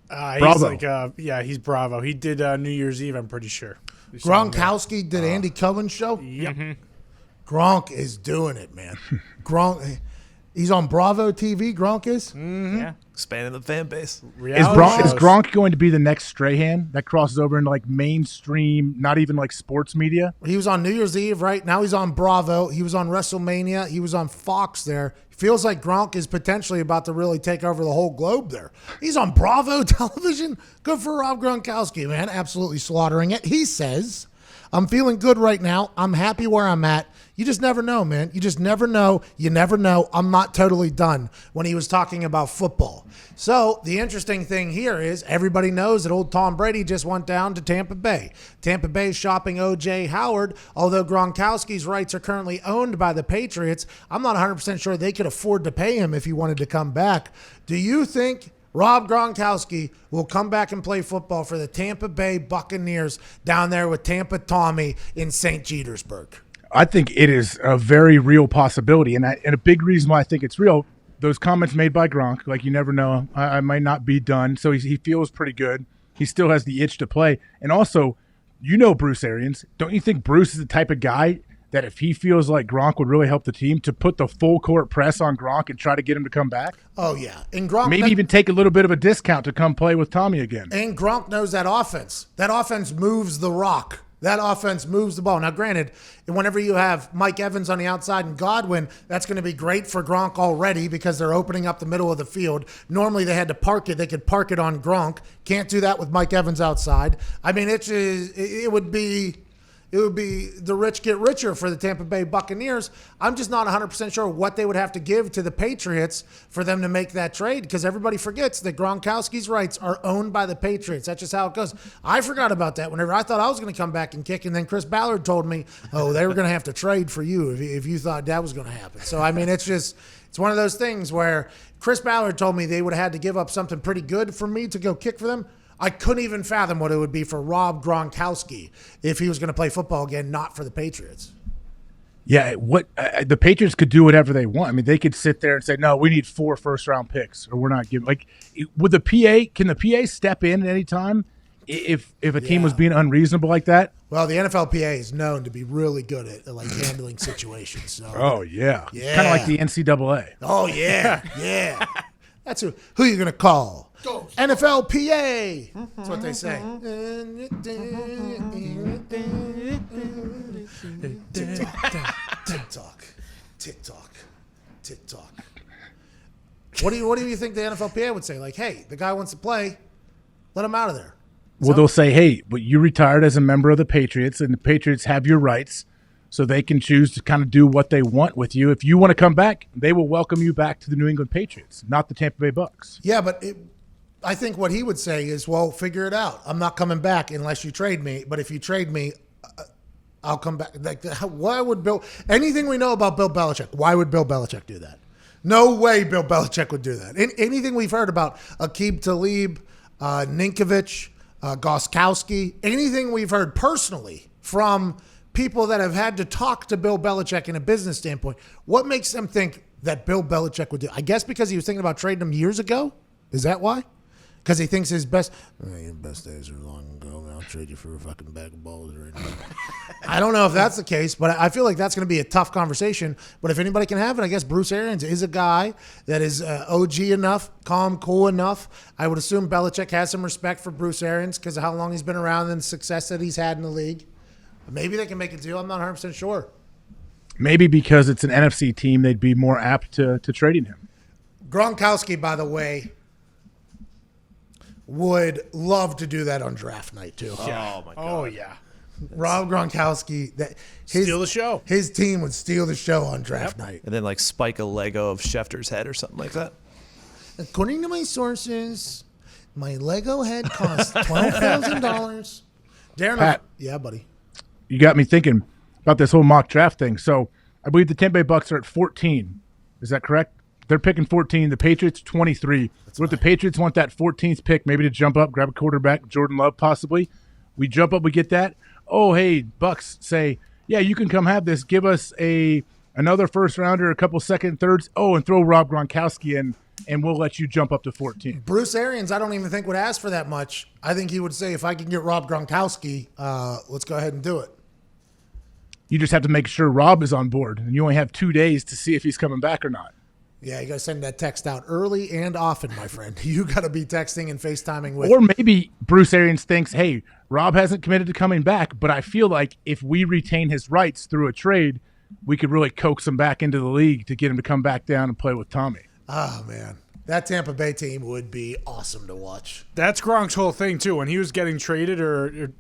Bravo. He's Bravo. He did New Year's Eve, I'm pretty sure. Gronkowski did Andy Cohen's show? Yep. Gronk is doing it, man. Gronk, he's on Bravo TV, Gronk is? Yeah. Expanding the fan base. Is Gronk going to be the next Strahan that crosses over into like mainstream, not even like sports media? He was on New Year's Eve, right? Now he's on Bravo. He was on WrestleMania. He was on Fox there. Feels like Gronk is potentially about to really take over the whole globe there. He's on Bravo television. Good for Rob Gronkowski, man. Absolutely slaughtering it. He says, I'm feeling good right now. I'm happy where I'm at. You just never know, man. You just never know. You never know. I'm not totally done when he was talking about football. So the interesting thing here is everybody knows that old Tom Brady just went down to Tampa Bay. Tampa Bay shopping O.J. Howard. Although Gronkowski's rights are currently owned by the Patriots, I'm not 100% sure they could afford to pay him if he wanted to come back. Do you think Rob Gronkowski will come back and play football for the Tampa Bay Buccaneers down there with Tampa Tommy in St. Petersburg? I think it is a very real possibility, and a big reason why I think it's real, those comments made by Gronk, like you never know, I might not be done, so he feels pretty good. He still has the itch to play. And also, Bruce Arians, don't you think Bruce is the type of guy that if he feels like Gronk would really help the team, to put the full court press on Gronk and try to get him to come back? Oh, yeah. And Gronk maybe even take a little bit of a discount to come play with Tommy again. And Gronk knows that offense. That offense moves the rock. That offense moves the ball. Now, granted, whenever you have Mike Evans on the outside and Godwin, that's going to be great for Gronk already because they're opening up the middle of the field. Normally, they had to park it. They could park it on Gronk. Can't do that with Mike Evans outside. I mean, it would be the rich get richer for the Tampa Bay Buccaneers. I'm just not 100% sure what they would have to give to the Patriots for them to make that trade because everybody forgets that Gronkowski's rights are owned by the Patriots. That's just how it goes. I forgot about that whenever I thought I was going to come back and kick, and then Chris Ballard told me, they were going to have to trade for you if you thought that was going to happen. So, I mean, it's one of those things where Chris Ballard told me they would have had to give up something pretty good for me to go kick for them. I couldn't even fathom what it would be for Rob Gronkowski if he was going to play football again, not for the Patriots. Yeah, the Patriots could do whatever they want. I mean, they could sit there and say, "No, we need 4 first-round picks, or we're not giving." Like, would the PA? Can the PA step in at any time if a team was being unreasonable like that? Well, the NFLPA is known to be really good at like handling situations. So. Oh yeah, kind of like the NCAA. Oh yeah. That's who you going to call? NFLPA. That's what they say. TikTok. What do you think the NFLPA would say? Like, hey, the guy wants to play, let him out of there. Well, they'll say, hey, but you retired as a member of the Patriots, and the Patriots have your rights, so they can choose to kind of do what they want with you. If you want to come back, they will welcome you back to the New England Patriots, not the Tampa Bay Bucks. Yeah, but I think what he would say is, well, figure it out. I'm not coming back unless you trade me, but if you trade me, I'll come back. Like, why would anything we know about Bill Belichick, why would Bill Belichick do that? No way Bill Belichick would do that. Anything we've heard about Aqib Talib, Ninkovich, Gronkowski, anything we've heard personally from people that have had to talk to Bill Belichick in a business standpoint, what makes them think that Bill Belichick would do? I guess because he was thinking about trading him years ago. Is that why? Because he thinks his best days are long ago, man. I'll trade you for a fucking bag of balls right now. I don't know if that's the case, but I feel like that's going to be a tough conversation. But if anybody can have it, I guess Bruce Arians is a guy that is OG enough, calm, cool enough. I would assume Belichick has some respect for Bruce Arians because of how long he's been around and the success that he's had in the league. Maybe they can make a deal. I'm not 100% sure. Maybe because it's an NFC team, they'd be more apt to trading him. Gronkowski, by the way, would love to do that on draft night, too. Oh, my God. Oh, yeah. Rob Gronkowski. Steal the show. His team would steal the show on draft night. And then like spike a Lego of Schefter's head or something like that. According to my sources, my Lego head costs $12,000. Darren, Pat. yeah, buddy. You got me thinking about this whole mock draft thing. So I believe the Tampa Bay Bucks are at 14. Is that correct? They're picking 14. The Patriots 23. What if the Patriots want that 14th pick, maybe to jump up, grab a quarterback, Jordan Love possibly? We jump up, we get that. Oh, hey, Bucks say, yeah, you can come have this. Give us another first rounder, a couple second, thirds. Oh, and throw Rob Gronkowski in, and we'll let you jump up to 14. Bruce Arians, I don't even think would ask for that much. I think he would say, if I can get Rob Gronkowski, let's go ahead and do it. You just have to make sure Rob is on board, and you only have 2 days to see if he's coming back or not. Yeah, you got to send that text out early and often, my friend. You got to be texting and FaceTiming with. Or maybe Bruce Arians thinks, hey, Rob hasn't committed to coming back, but I feel like if we retain his rights through a trade, we could really coax him back into the league to get him to come back down and play with Tommy. Oh, man. That Tampa Bay team would be awesome to watch. That's Gronk's whole thing, too. When he was getting traded or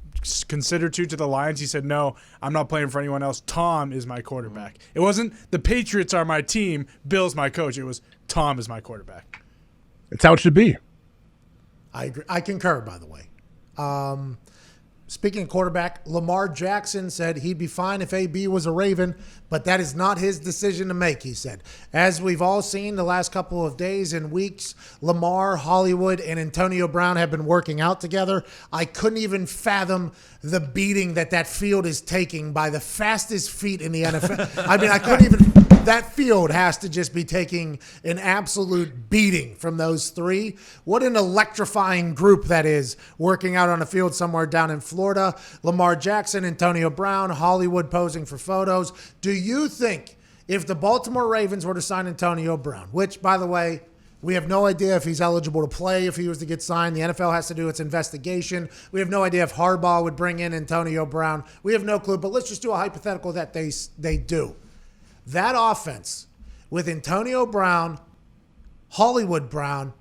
considered to the Lions, he said, no, I'm not playing for anyone else. Tom is my quarterback. It wasn't the Patriots are my team, Bill's my coach. It was Tom is my quarterback. That's how it should be. I agree. I concur, by the way. Speaking of quarterback, Lamar Jackson said he'd be fine if AB was a Raven, but that is not his decision to make, he said. As we've all seen the last couple of days and weeks, Lamar, Hollywood, and Antonio Brown have been working out together. I couldn't even fathom the beating that field is taking by the fastest feet in the NFL. I mean, I couldn't even... That field has to just be taking an absolute beating from those three. What an electrifying group that is, working out on a field somewhere down in Florida. Lamar Jackson, Antonio Brown, Hollywood posing for photos. Do you think if the Baltimore Ravens were to sign Antonio Brown, which, by the way, we have no idea if he's eligible to play if he was to get signed. The NFL has to do its investigation. We have no idea if Harbaugh would bring in Antonio Brown. We have no clue, but let's just do a hypothetical that they do. That offense with Antonio Brown, Hollywood Brown,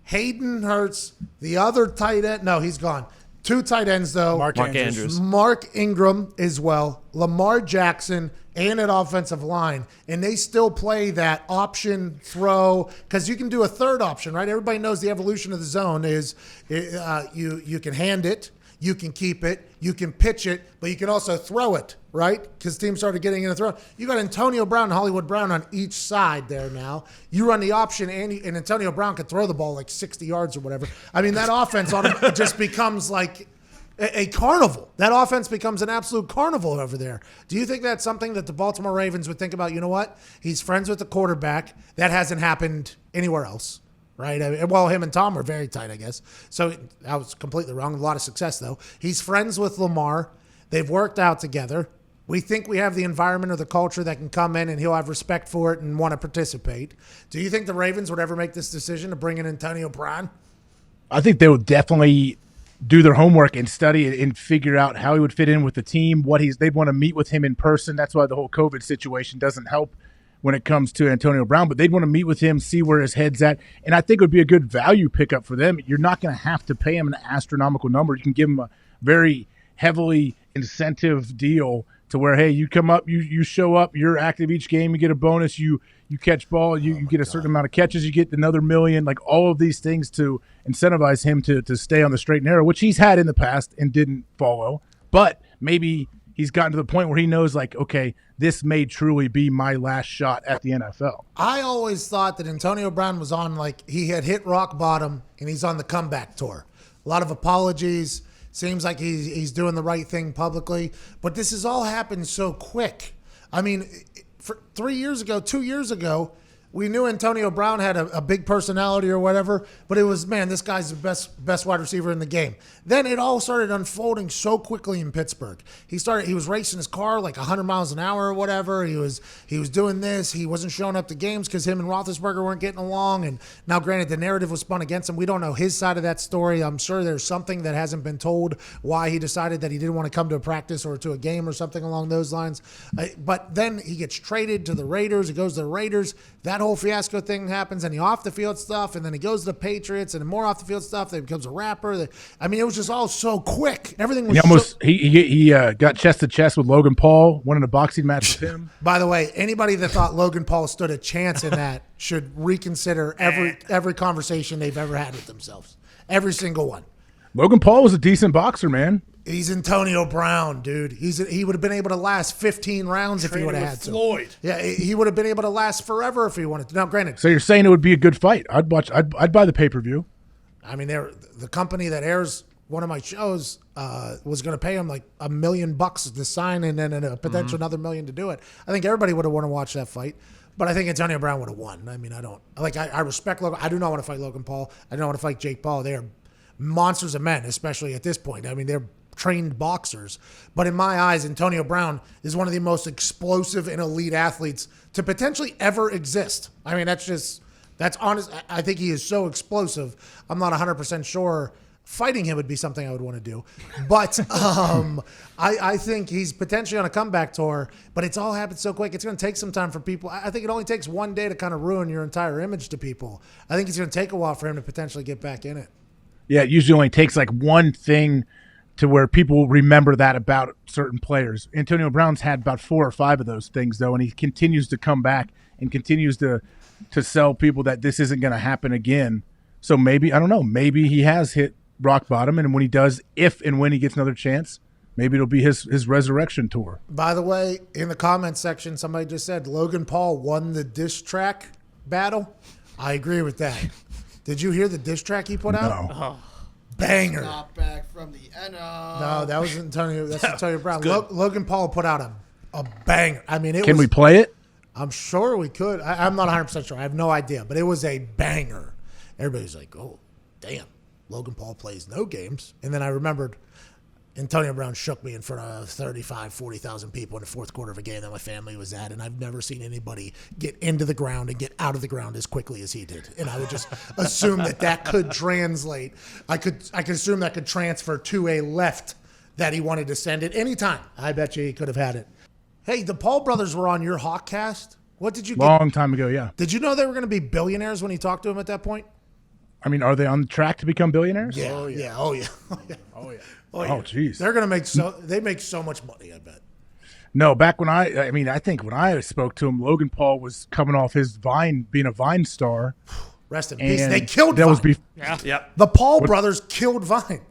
Hayden Hurts, the other tight end. No, he's gone. 2 tight ends, though. Mark Andrews. Mark Ingram as well. Lamar Jackson and an offensive line. And they still play that option throw because you can do a third option, right? Everybody knows the evolution of the zone is you can hand it. You can keep it, you can pitch it, but you can also throw it, right? Because teams started getting in a throw. You got Antonio Brown and Hollywood Brown on each side there now. You run the option, and Antonio Brown could throw the ball like 60 yards or whatever. I mean, that offense just becomes like a carnival. That offense becomes an absolute carnival over there. Do you think that's something that the Baltimore Ravens would think about? You know what? He's friends with the quarterback. That hasn't happened anywhere else. Right? I mean, well, him and Tom were very tight, I guess. So I was completely wrong. A lot of success, though. He's friends with Lamar. They've worked out together. We think we have the environment or the culture that can come in and he'll have respect for it and want to participate. Do you think the Ravens would ever make this decision to bring in Antonio Brown? I think they would definitely do their homework and study and figure out how he would fit in with the team, they'd want to meet with him in person. That's why the whole COVID situation doesn't help when it comes to Antonio Brown, but they'd want to meet with him, see where his head's at, and I think it would be a good value pickup for them. You're not going to have to pay him an astronomical number. You can give him a very heavily incentive deal to where, hey, you come up, you show up, you're active each game, you get a bonus, you catch ball, you get a certain amount of catches, you get another million, like all of these things to incentivize him to stay on the straight and narrow, which he's had in the past and didn't follow, but maybe he's gotten to the point where he knows, like, okay, this may truly be my last shot at the NFL. I always thought that Antonio Brown was on, like, he had hit rock bottom and he's on the comeback tour. A lot of apologies. Seems like he's doing the right thing publicly. But this has all happened so quick. I mean, for 2 years ago, we knew Antonio Brown had a big personality or whatever, but it was, man, this guy's the best wide receiver in the game. Then it all started unfolding so quickly in Pittsburgh. He was racing his car like 100 miles an hour or whatever. He was doing this. He wasn't showing up to games because him and Roethlisberger weren't getting along. And now, granted, the narrative was spun against him. We don't know his side of that story. I'm sure there's something that hasn't been told why he decided that he didn't want to come to a practice or to a game or something along those lines. But then he gets traded to the Raiders. He goes to the Raiders. That that whole fiasco thing happens, and the off the field stuff, and then he goes to the Patriots, and more off the field stuff. Then he becomes a rapper. I mean, it was just all so quick. Everything was. He got chest to chest with Logan Paul, won in a boxing match with him. By the way, anybody that thought Logan Paul stood a chance in that should reconsider every conversation they've ever had with themselves. Every single one. Logan Paul was a decent boxer, man. He's Antonio Brown, dude. He would have been able to last 15 rounds if he would have had to. Floyd. Yeah, he would have been able to last forever if he wanted to. Now, granted. So you're saying it would be a good fight? I'd watch. I'd buy the pay-per-view. I mean, the company that airs one of my shows was going to pay him like $1 million to sign, and then a potential another $1 million to do it. I think everybody would have wanted to watch that fight. But I think Antonio Brown would have won. I mean, I respect Logan. I do not want to fight Logan Paul. I do not want to fight Jake Paul. They are monsters of men, especially at this point. I mean, they're trained boxers. But in my eyes, Antonio Brown is one of the most explosive and elite athletes to potentially ever exist. I mean, that's honest. I think he is so explosive. I'm not 100% sure fighting him would be something I would want to do. But I think he's potentially on a comeback tour, but it's all happened so quick. It's going to take some time for people. I think it only takes one day to kind of ruin your entire image to people. I think it's going to take a while for him to potentially get back in it. Yeah, it usually only takes like one thing to where people remember that about certain players. Antonio Brown's had about 4 or 5 of those things, though, and he continues to come back and continues to sell people that this isn't going to happen again. So maybe, I don't know, maybe he has hit rock bottom, and when he does, if and when he gets another chance, maybe it'll be his resurrection tour. By the way, in the comments section, somebody just said Logan Paul won the diss track battle. I agree with that. Did you hear the diss track he put out? No. Banger. Not back from the NO. No, that was Antonio. That's Antonio Brown. Logan Paul put out a banger. I mean, Can we play it? I'm sure we could. I'm not 100% sure. I have no idea, but it was a banger. Everybody's like, "Oh, damn, Logan Paul plays no games." And then I remembered Antonio Brown shook me in front of 35, 40,000 people in the fourth quarter of a game that my family was at, and I've never seen anybody get into the ground and get out of the ground as quickly as he did. And I would just assume that could translate. I could assume that could transfer to a left that he wanted to send it anytime. I bet you he could have had it. Hey, the Paul brothers were on your Hawkcast. What did you get? Long time ago, yeah. Did you know they were going to be billionaires when you talked to them at that point? I mean, are they on track to become billionaires? Yeah. Oh, yeah. Oh, yeah. Oh, yeah. Oh, yeah. Oh, jeez. They're going to make so much money, I bet. No, back when I think when I spoke to him, Logan Paul was coming off his Vine, being a Vine star. Rest in peace. And They killed that Vine. Yep. The Paul brothers killed Vine.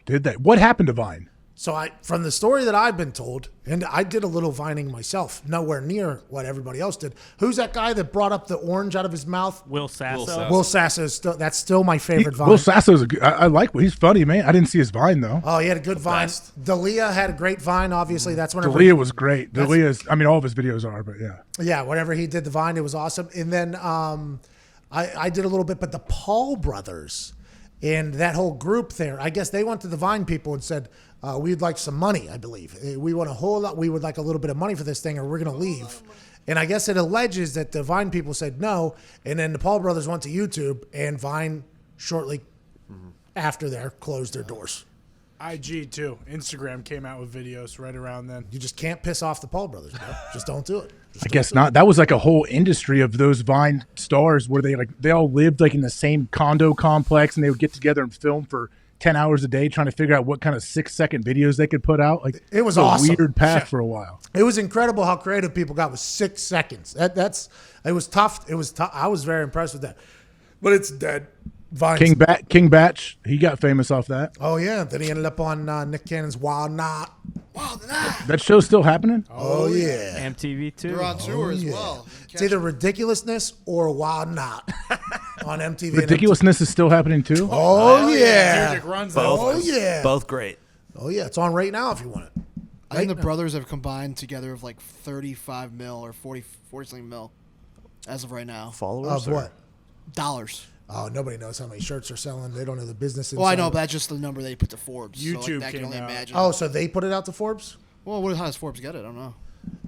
Did they? What happened to Vine? So from the story that I've been told, and I did a little vining myself, nowhere near what everybody else did. Who's that guy that brought up the orange out of his mouth? Will Sasso. Will Sasso is that's still my favorite Vine. Will Sasso's I like. He's funny, man. I didn't see his Vine though. Oh, he had a good Vine. Dalia had a great Vine. Obviously, that's whenever Dalia was great. Dalia's. I mean, all of his videos are, but yeah. Yeah, whenever he did the Vine, it was awesome. And then I did a little bit, but the Paul brothers and that whole group there, I guess they went to the Vine people and said, we'd like some money, I believe. We want a whole lot. We would like a little bit of money for this thing or we're going to leave. And I guess it alleges that the Vine people said no. And then the Paul brothers went to YouTube and Vine shortly after there closed their doors. IG too. Instagram came out with videos right around then. You just can't piss off the Paul brothers, bro. Just don't do it. I guess not. That was like a whole industry of those Vine stars where they all lived like in the same condo complex and they would get together and film for 10 hours a day trying to figure out what kind of 6-second videos they could put out. Like it was a awesome. Weird path for a while. It was incredible how creative people got with 6 seconds. It was tough. It was tough. I was very impressed with that. But it's dead. Vine. King Batch, he got famous off that. Oh yeah, then he ended up on Nick Cannon's Wild Knot. Wild Knot. That show's still happening? Oh yeah. MTV too. They're on tour as well. It's either Ridiculousness or Wild Knot on MTV. Ridiculousness is still happening too? Oh yeah. Music runs Oh yeah. Both great. Oh yeah, it's on right now if you want it. I think the brothers have combined together of like 35 mil or 40 something mil as of right now. Followers? Of what? Dollars. Oh, nobody knows how many shirts are selling. They don't know the business. Well, I know, but that's just the number they put to Forbes. YouTube so like, that came can only out. imagine. Oh, so they put it out to Forbes? Well, how does Forbes get it? I don't know.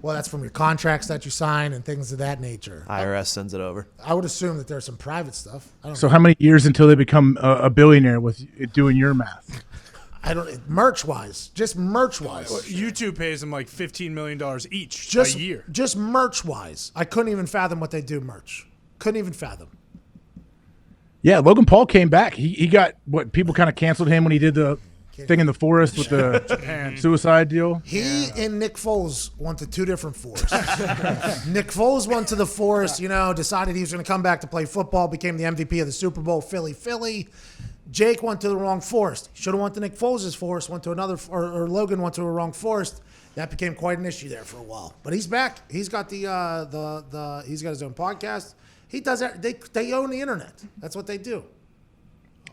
Well, that's from your contracts that you sign and things of that nature. IRS sends it over. I would assume that there's some private stuff. I don't So know. how many years until they become a billionaire with doing your math? I don't merch wise, just merch wise. YouTube pays them like $15 million each Just a year. Just merch wise, I couldn't even fathom what they do merch. Couldn't even fathom. Yeah, Logan Paul came back. He got what people kind of canceled him when he did the thing in the forest with the suicide deal. He and Nick Foles went to two different forests. Nick Foles went to the forest, decided he was going to come back to play football, became the MVP of the Super Bowl, Philly. Jake went to the wrong forest. Should have went to Nick Foles' forest, went to another, or Logan went to a wrong forest. That became quite an issue there for a while. But he's back. He's got he's got his own podcast. He does that. They own the internet. That's what they do.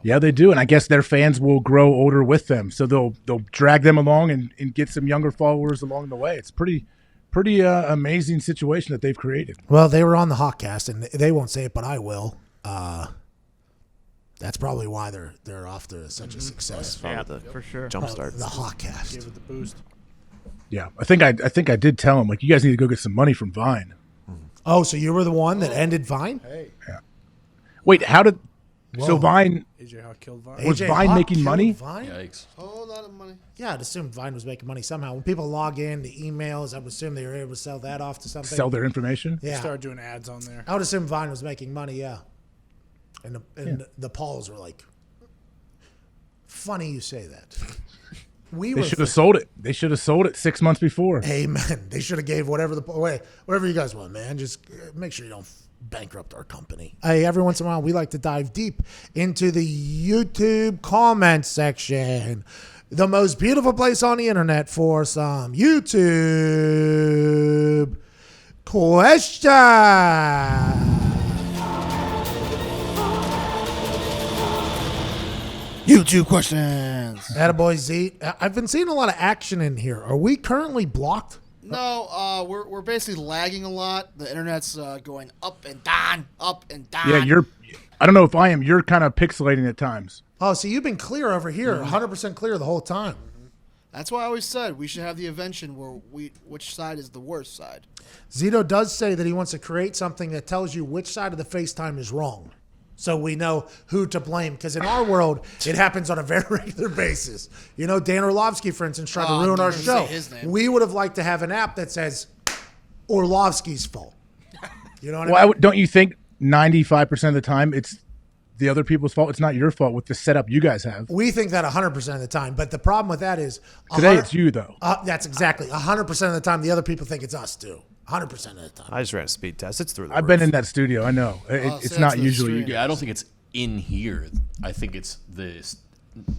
Yeah, they do, and I guess their fans will grow older with them, so they'll drag them along and get some younger followers along the way. It's pretty amazing situation that they've created. Well, they were on the Hawkcast, and they won't say it, but I will. That's probably why they're off to such a success. Yeah, for sure. Jump start. The Hawkcast. Give it the boost. Yeah, I think I did tell him, like, you guys need to go get some money from Vine. Oh, so you were the one that ended Vine? Yeah. Wait, how did? So Vine AJ Hawk killed Vine. was AJ Vine Hawk making killed Money? Vine? Yikes. Whole lot of money. Yeah, I'd assume Vine was making money somehow. When people log in, the emails, I would assume they were able to sell that off to something. Sell their information? Yeah. Started doing ads on there. I would assume Vine was making money, yeah. And the polls were like, funny you say that. They should have sold it. They should have sold it 6 months before. Amen. They should have gave whatever you guys want, man. Just make sure you don't bankrupt our company. Hey, every once in a while, we like to dive deep into the YouTube comment section. The most beautiful place on the internet for some YouTube questions. YouTube questions. Attaboy Z. I've been seeing a lot of action in here. Are we currently blocked? No, we're basically lagging a lot. The internet's going up and down, up and down. Yeah, I don't know if I am. You're kind of pixelating at times. Oh, so you've been clear over here, 100% clear the whole time. That's why I always said we should have the invention where which side is the worst side. Zito does say that he wants to create something that tells you which side of the FaceTime is wrong. So we know who to blame. Because in our world, it happens on a very regular basis. Dan Orlovsky, for instance, tried to ruin our show. We would have liked to have an app that says Orlovsky's fault. You know what I mean? Don't you think 95% of the time it's the other people's fault? It's not your fault with the setup you guys have. We think that 100% of the time. But the problem with that is... Today it's you, though. That's exactly. 100% of the time, the other people think it's us, too. 100% of the time. I just ran a speed test. It's through the I've been in that studio. I know. It's not usually you. Yeah, I don't think it's in here. I think it's the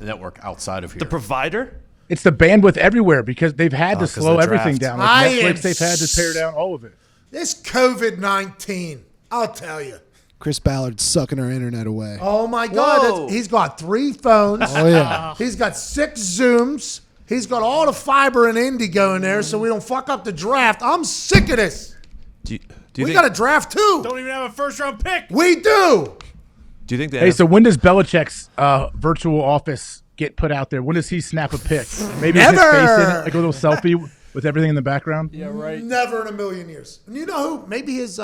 network outside of here. The provider? It's the bandwidth everywhere because they've had to 'cause slow the everything draft. down. Like I Netflix, am they've had to tear down all of it. This COVID-19, I'll tell you. Chris Ballard's sucking our internet away. Oh, my God. Whoa. He's got 3 phones. Oh, yeah. He's got 6 Zooms. He's got all the fiber and Indy going there so we don't fuck up the draft. I'm sick of this. Do you We think, got a draft, too. Don't even have a first-round pick. We do. do you think that? Hey, so when does Belichick's virtual office get put out there? When does he snap a pic? Maybe it's his Never. face in it, like a little selfie with everything in the background? Yeah, right. Never in a million years. And you know who? Maybe is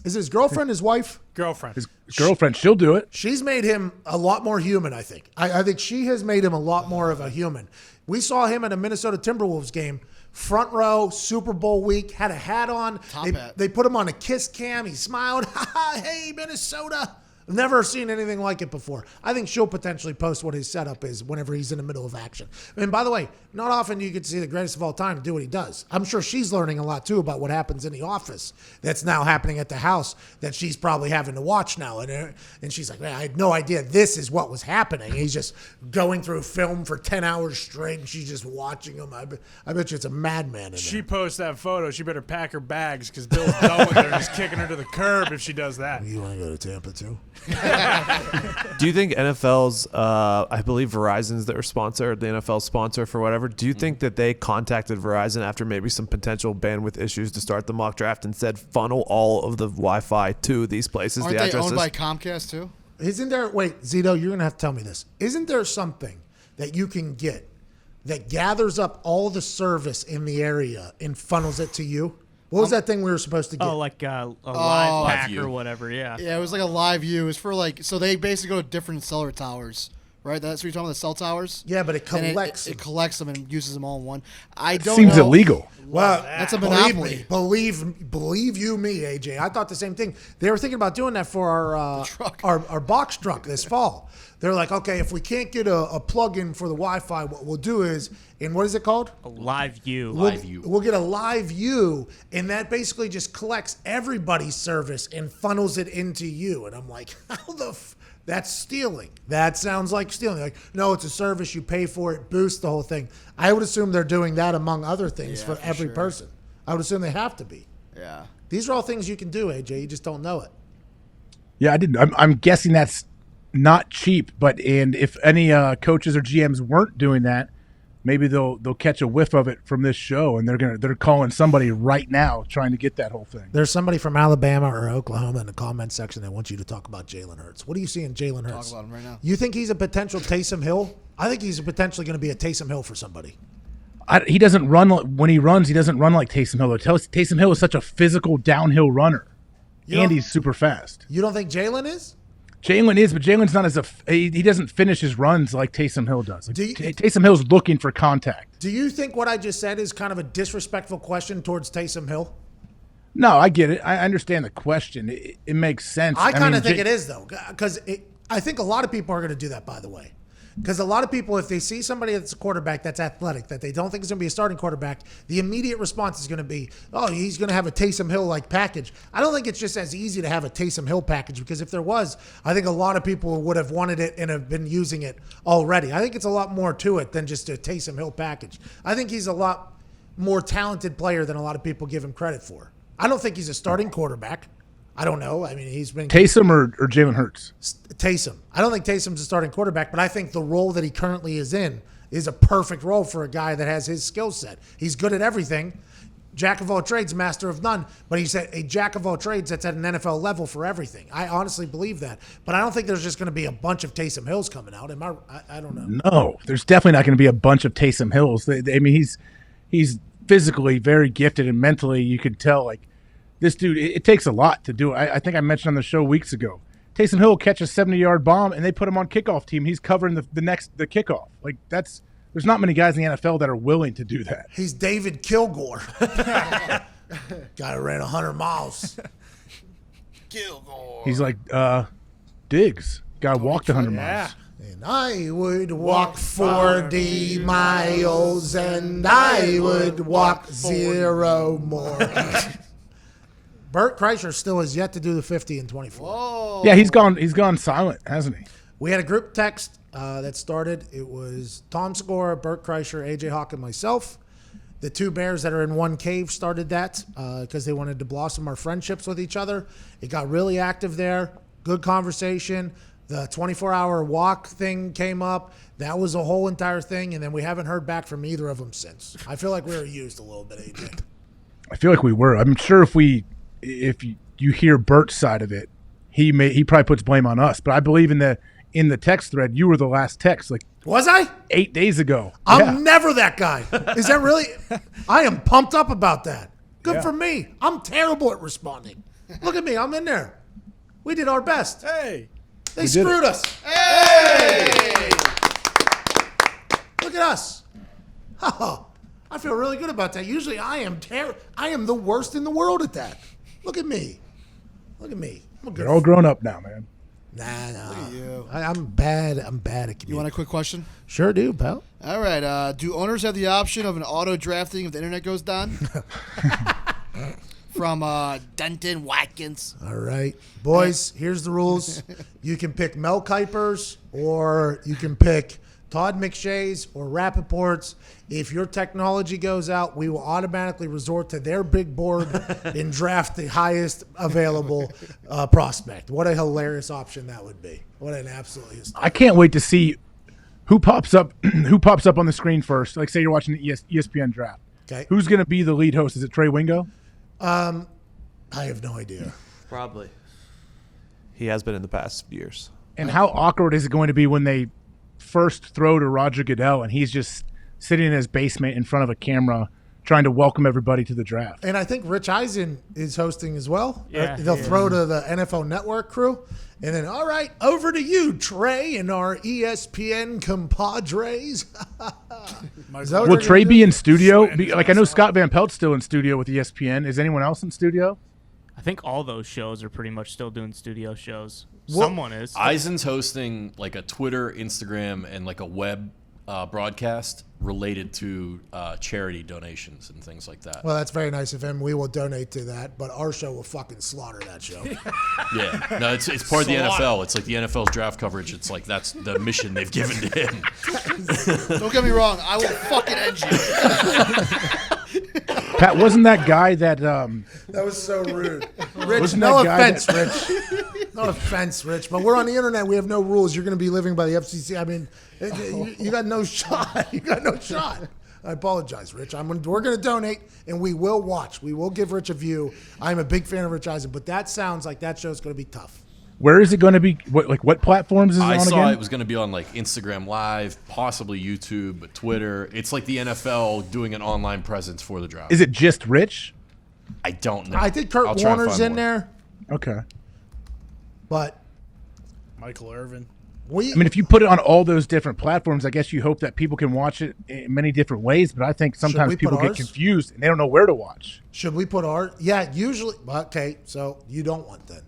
his girlfriend, his wife? Girlfriend. His girlfriend, she'll do it. She's made him a lot more human, I think. I think she has made him a lot more of a human. We saw him at a Minnesota Timberwolves game, front row, Super Bowl week, had a hat on. Hat. They put him on a kiss cam. He smiled. Hey, Minnesota. I've never seen anything like it before. I think she'll potentially post what his setup is whenever he's in the middle of action. And by the way, not often you get to see the greatest of all time do what he does. I'm sure she's learning a lot, too, about what happens in the office that's now happening at the house that she's probably having to watch now. And she's like, man, I had no idea this is what was happening. He's just going through film for 10 hours straight, and she's just watching him. I bet you it's a madman in there. She posts that photo. She better pack her bags because Bill's done with her and he's kicking her to the curb if she does that. You want to go to Tampa, too? Do you think NFL's, I believe Verizon's their sponsor, the NFL sponsor for whatever, do you think that they contacted Verizon after maybe some potential bandwidth issues to start the mock draft and said funnel all of the Wi-Fi to these places, Aren't the they addresses? owned by Comcast, too? Isn't there, wait, Zito, you're going to have to tell me this. Isn't there something that you can get that gathers up all the service in the area and funnels it to you? What was that thing we were supposed to get? Oh, like a live pack View. or whatever, yeah. Yeah, it was like a live view. It was for so they basically go to different cellular towers right? That's what you're talking about, the cell towers? Yeah, but it And collects. it collects them and uses them all in one. I don't Seems know. illegal. Well, That's a believe monopoly. me, believe you me, AJ. I thought the same thing. They were thinking about doing that for our truck. our box truck this fall. They're like, okay, if we can't get a plug-in for the Wi-Fi, what we'll do is, and what is it called? A live view. We'll get a live view, and that basically just collects everybody's service and funnels it into you. And I'm like, how the that's stealing. That sounds like stealing. Like, no, it's a service. You pay for it, boost the whole thing. I would assume they're doing that among other things for every sure. person. I would assume they have to be. Yeah. These are all things you can do, AJ. You just don't know it. Yeah, I didn't. I'm guessing that's not cheap, and if any coaches or GMs weren't doing that, maybe they'll catch a whiff of it from this show, and they're calling somebody right now trying to get that whole thing. There's somebody from Alabama or Oklahoma in the comment section that wants you to talk about Jalen Hurts. What do you see in Jalen Hurts? Talk about him right now. You think he's a potential Taysom Hill? I think he's potentially going to be a Taysom Hill for somebody. He doesn't run when he runs. He doesn't run like Taysom Hill. Taysom Hill is such a physical downhill runner, and he's super fast. You don't think Jalen is? Jalen is, but Jalen's not he doesn't finish his runs like Taysom Hill does. Taysom Hill's looking for contact. Do you think what I just said is kind of a disrespectful question towards Taysom Hill? No, I get it. I understand the question. It makes sense. I kind of think it is, though, because I think a lot of people are going to do that, by the way. Because a lot of people, if they see somebody that's a quarterback that's athletic, that they don't think is going to be a starting quarterback, the immediate response is going to be, oh, he's going to have a Taysom Hill-like package. I don't think it's just as easy to have a Taysom Hill package, because if there was, I think a lot of people would have wanted it and have been using it already. I think it's a lot more to it than just a Taysom Hill package. I think he's a lot more talented player than a lot of people give him credit for. I don't think he's a starting quarterback. I don't know. I mean, he's been Taysom or Jalen Hurts. Taysom. I don't think Taysom's a starting quarterback, but I think the role that he currently is in is a perfect role for a guy that has his skill set. He's good at everything. Jack of all trades, master of none. But he's a jack of all trades that's at an NFL level for everything. I honestly believe that. But I don't think there's just going to be a bunch of Taysom Hills coming out. I don't know. No, there's definitely not going to be a bunch of Taysom Hills. I mean, he's physically very gifted, and mentally you could tell, like, this dude, it takes a lot to do it. I think I mentioned on the show weeks ago. Taysom Hill will catch a 70-yard bomb, and they put him on kickoff team. He's covering the kickoff. Like, there's not many guys in the NFL that are willing to do that. He's David Kilgore. Guy who ran 100 miles. Kilgore. He's like Diggs. Guy walked 100 miles. And I would walk 40 miles, and I would walk 0 more. Bert Kreischer still has yet to do the 50 in 24. Whoa. Yeah, he's gone silent, hasn't he? We had a group text that started. It was Tom Segura, Bert Kreischer, AJ Hawk, and myself. The two bears that are in one cave started that because they wanted to blossom our friendships with each other. It got really active there. Good conversation. The 24-hour walk thing came up. That was a whole entire thing, and then we haven't heard back from either of them since. I feel like we were used a little bit, AJ. I feel like we were. I'm sure if you hear Bert's side of it, he probably puts blame on us. But I believe in the text thread, you were the last text, like, Was I? 8 days ago. I'm never that guy. Is that really? I am pumped up about that. Good for me. I'm terrible at responding. Look at me. I'm in there. We did our best. Hey. They screwed us. Hey! Look at us. Oh, I feel really good about that. Usually I am the worst in the world at that. Look at me. Look at me. They're all grown up now, man. Nah. Look at you. I'm bad at communicating. You want a quick question? Sure do, pal. All right. Do owners have the option of an auto drafting if the internet goes down? From Denton Watkins. All right. Boys, here's the rules. You can pick Mel Kuypers or you can pick Todd McShay's or Rappaport's. If your technology goes out, we will automatically resort to their big board and draft the highest available prospect. What a hilarious option that would be. What an absolutely hysterical. I can't wait to see who pops up on the screen first. Like, say you're watching the ESPN draft. Okay. Who's going to be the lead host? Is it Trey Wingo? I have no idea. Probably. He has been in the past years. And how awkward is it going to be when they first throw to Roger Goodell and he's just sitting in his basement in front of a camera trying to welcome everybody to the draft. And I think Rich Eisen is hosting as well. Yeah, They'll he throw to the NFL Network crew. And then, all right, over to you, Trey, and our ESPN compadres. Is that what Will they're Trey gonna be do? in studio? Sweating Like I know Scott Van Pelt's still in studio with ESPN. Is anyone else in studio? I think all those shows are pretty much still doing studio shows. What- Someone is. Eisen's hosting like a Twitter, Instagram, and like a web broadcast related to charity donations and things like that. Well, that's very nice of him. We will donate to that, but our show will fucking slaughter that show. Yeah, no, it's part of the NFL. It's like the NFL's draft coverage. It's like that's the mission they've given to him. Don't get me wrong. I will fucking end you. Pat, wasn't that guy that That was so rude. Rich, Wasn't no that guy offense, Rich. No offense, Rich, but we're on the internet. We have no rules. You're going to be living by the FCC. I mean, you got no shot. You got no shot. I apologize, Rich. We're going to donate, and we will watch. We will give Rich a view. I'm a big fan of Rich Eisen, but that sounds like that show's going to be tough. where is it going to be? What platforms is it I on saw again? it was going to be on like Instagram Live, possibly YouTube, Twitter. It's like the NFL doing an online presence for the draft. Is it just Rich? I don't know. I think Kurt I'll try and Warner's find in more. there, Okay. but Michael Irvin. we. I mean, if you put it on all those different platforms, I guess you hope that people can watch it in many different ways. But I think sometimes we put people get ours? confused and they don't know where to watch. Should we put our? Yeah, usually. Okay, so you don't want then.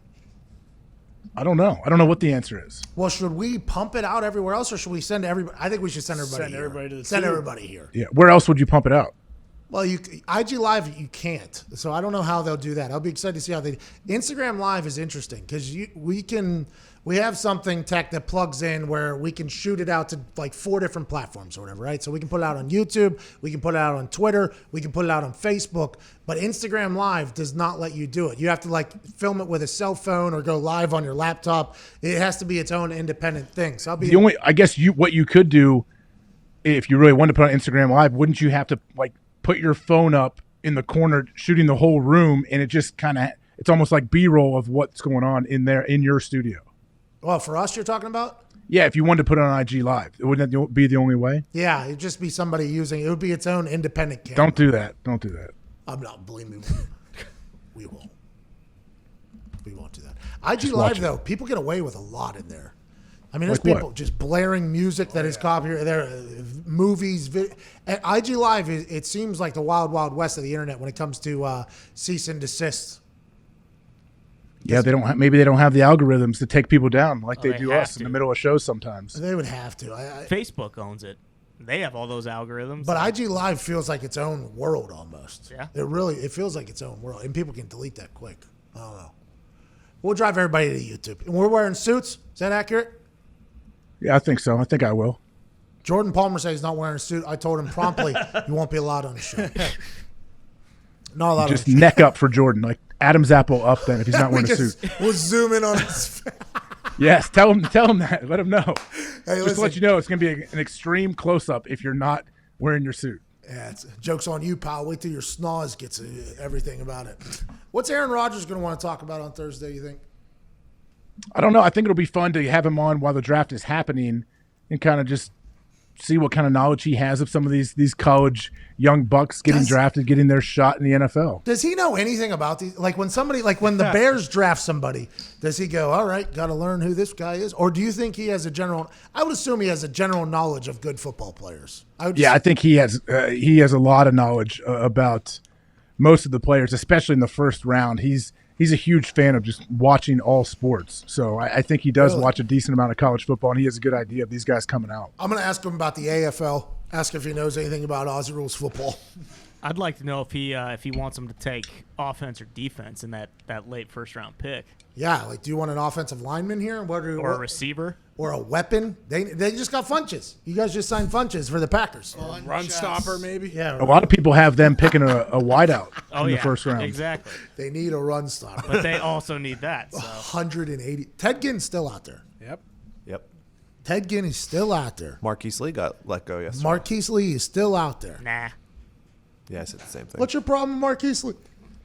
I don't know. I don't know what the answer is. Well, should we pump it out everywhere else, or should we send everybody? I think we should send everybody. Send here. everybody to the Send tube. everybody here. Yeah. Where else would you pump it out? Well, IG Live you can't, so I don't know how they'll do that. I'll be excited to see how they. Instagram Live is interesting because we have something tech that plugs in where we can shoot it out to like 4 different platforms or whatever, right? So we can put it out on YouTube, we can put it out on Twitter, we can put it out on Facebook, but Instagram Live does not let you do it. You have to like film it with a cell phone or go live on your laptop. It has to be its own independent thing. So I'll be The only, I guess what you could do if you really wanted to put on Instagram Live, wouldn't you have to like put your phone up in the corner shooting the whole room, and it just kind of, it's almost like B-roll of what's going on in there in your studio. well, for us, you're talking about. Yeah, if you wanted to put it on IG Live, wouldn't that be the only way? Yeah, it'd just be somebody using it. Would be its own independent camera. Don't do that. Don't do that. I'm not. Believe me, we won't. We won't do that. IG watch Live it. though, people get away with a lot in there. I mean, there's Like what? people just blaring music that is copyrighted. There, movies. At IG Live, it seems like the wild, wild west of the internet when it comes to cease and desist. Yeah, they don't. Maybe they don't have the algorithms to take people down like they they do have us in to. the middle of shows sometimes. They would have to. Facebook owns it. They have all those algorithms. But IG Live feels like its own world almost. Yeah. It feels like its own world, and people can delete that quick. I don't know. We'll drive everybody to YouTube, and we're wearing suits. Is that accurate? Yeah, I think so. I think I will. Jordan Palmer says he's not wearing a suit. I told him promptly, you won't be allowed on the show. Not allowed Just on the show. neck up for Jordan, like Adam's apple up. Then if he's not wearing a suit, We'll zoom in on his face. yes, tell him that. Let him know. Hey, Just to let you know, it's going to be an extreme close up if you're not wearing your suit. Yeah, joke's on you, pal. Wait till your snaz gets everything about it. What's Aaron Rodgers going to want to talk about on Thursday, you think? I don't know. I think it'll be fun to have him on while the draft is happening and kind of just see what kind of knowledge he has of some of these college young bucks getting drafted, getting their shot in the NFL. Does he know anything about these? Like when the Bears draft somebody, does he go, all right, got to learn who this guy is? Or do you think he has I would assume he has a general knowledge of good football players. I think he has a lot of knowledge about most of the players, especially in the first round. He's a huge fan of just watching all sports. So I think he does watch a decent amount of college football, and he has a good idea of these guys coming out. I'm going to ask him about the AFL, ask if he knows anything about Aussie rules football. I'd like to know if he wants him to take offense or defense in that late first round pick, Yeah, like do you want an offensive lineman here? or a receiver. Or a weapon? They just got Funches. You guys just signed Funches for the Packers. Run stopper, maybe? Yeah, A lot of people have them picking a wideout Oh in yeah, the first round. exactly. they need a run stopper. But they also need that. So 180. Ted Ginn's still out there. Yep. Yep. Ted Ginn is still out there. Marquise Lee got let go yesterday. Marquise Lee is still out there. nah. Yeah, I said the same thing. What's your problem with Marquise Lee?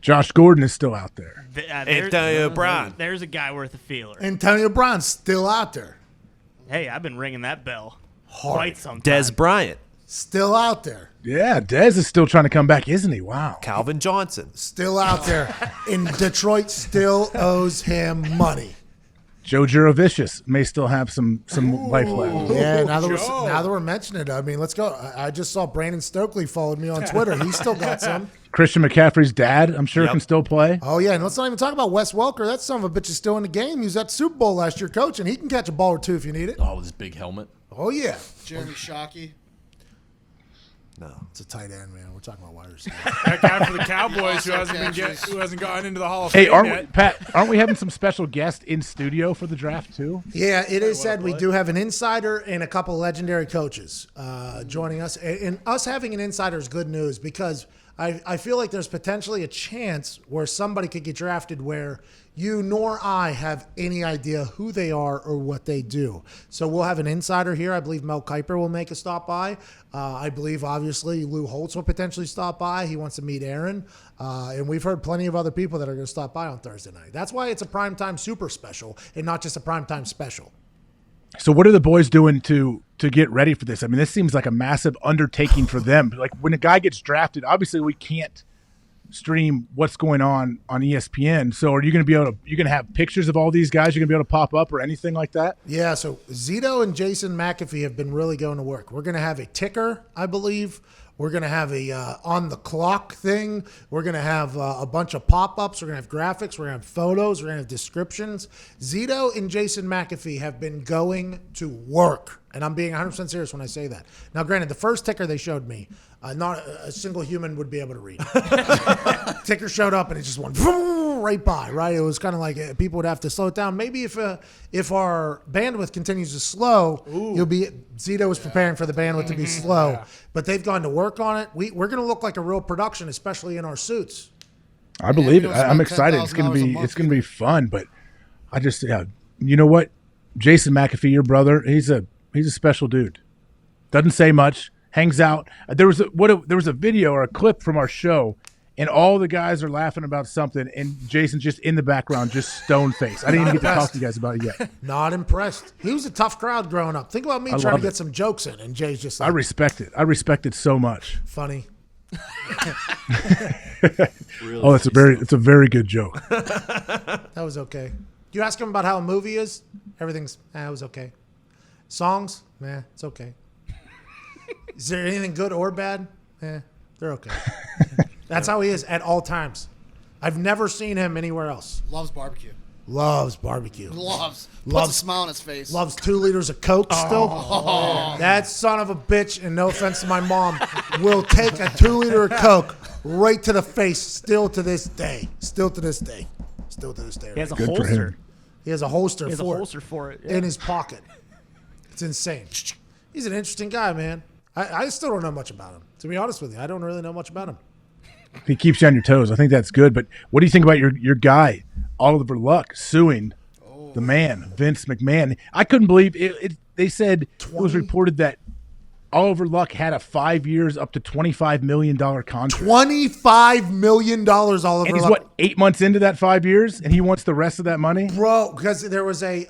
Josh Gordon is still out there. Antonio Brown. There's a guy worth a feeler. Antonio Brown's still out there. Hey, I've been ringing that bell quite some time. Des Bryant. Still out there. Yeah, Dez is still trying to come back, isn't he? Wow. Calvin Johnson. Still out there. And Detroit still owes him money. Joe Juravicius may still have some life left. Yeah, now that we're mentioning it, I mean, let's go. I just saw Brandon Stokely followed me on Twitter. He's still got some. Christian McCaffrey's dad, I'm sure, can still play. Oh, yeah, and let's not even talk about Wes Welker. That son of a bitch is still in the game. He was at the Super Bowl last year coaching. He can catch a ball or two if you need it. Oh, with his big helmet. Oh, yeah. Jeremy Shockey. No. It's a tight end, man. We're talking about wide receiver. That guy for the Cowboys who hasn't gotten into the Hall of Hey, Fame yet. aren't we having some special guests in studio for the draft too? Yeah, it is said we do have an insider and a couple legendary coaches joining us. And us having an insider is good news because I feel like there's potentially a chance where somebody could get drafted where you nor I have any idea who they are or what they do. So we'll have an insider here. I believe Mel Kiper will make a stop by. I believe, obviously, Lou Holtz will potentially stop by. He wants to meet Aaron. And we've heard plenty of other people that are going to stop by on Thursday night. That's why it's a primetime super special and not just a primetime special. So what are the boys doing to get ready for this? I mean, this seems like a massive undertaking for them. Like when a guy gets drafted, obviously we can't stream what's going on ESPN. So are you going to have pictures of all these guys you're going to be able to pop up or anything like that? Yeah, so Zito and Jason McAfee have been really going to work. We're going to have a ticker, I believe. We're going to have a on-the-clock thing. We're going to have a bunch of pop-ups. We're going to have graphics. We're going to have photos. We're going to have descriptions. Zito and Jason McAfee have been going to work, and I'm being 100% serious when I say that. Now, granted, the first ticker they showed me, not a single human would be able to read. Ticker showed up, and it just went right by, right? It was kind of like people would have to slow it down. Maybe if our bandwidth continues to slow, Zito was preparing for the bandwidth to be slow. Yeah. But they've gone to work on it. We're going to look like a real production, especially in our suits. I believe it. I'm excited. It's going to be fun. But I just, you know what, Jason McAfee, your brother, he's a special dude. Doesn't say much. Hangs out. There was a video or a clip from our show, and all the guys are laughing about something, and Jason's just in the background, just stone face. I didn't even get to talk to you guys about it yet. Not impressed. He was a tough crowd growing up. Think about me trying to get some jokes in, and Jay's just like, I respect it. I respect it so much. Funny. Really oh, it's a very good joke. That was okay. You ask him about how a movie is, everything's it was okay. Songs, it's okay. Is there anything good or bad? They're okay. That's how he is at all times. I've never seen him anywhere else. Loves barbecue. Loves barbecue. Puts a smile on his face. Loves 2 liters of Coke still. That son of a bitch, and no offense to my mom, will take a 2 liter of Coke right to the face still to this day. Still to this day. He has a Good for holster. him. He has a holster He has a for holster for it. in his pocket. It's insane. He's an interesting guy, man. I still don't know much about him. To be honest with you, I don't really know much about him. He keeps you on your toes. I think that's good. But what do you think about your guy, Oliver Luck, suing the man, Vince McMahon? I couldn't believe it. They said it was reported that Oliver Luck had a 5 years, up to $25 million contract. $25 million, Oliver Luck. And he's, 8 months into that 5 years, and he wants the rest of that money? Bro, because there was a,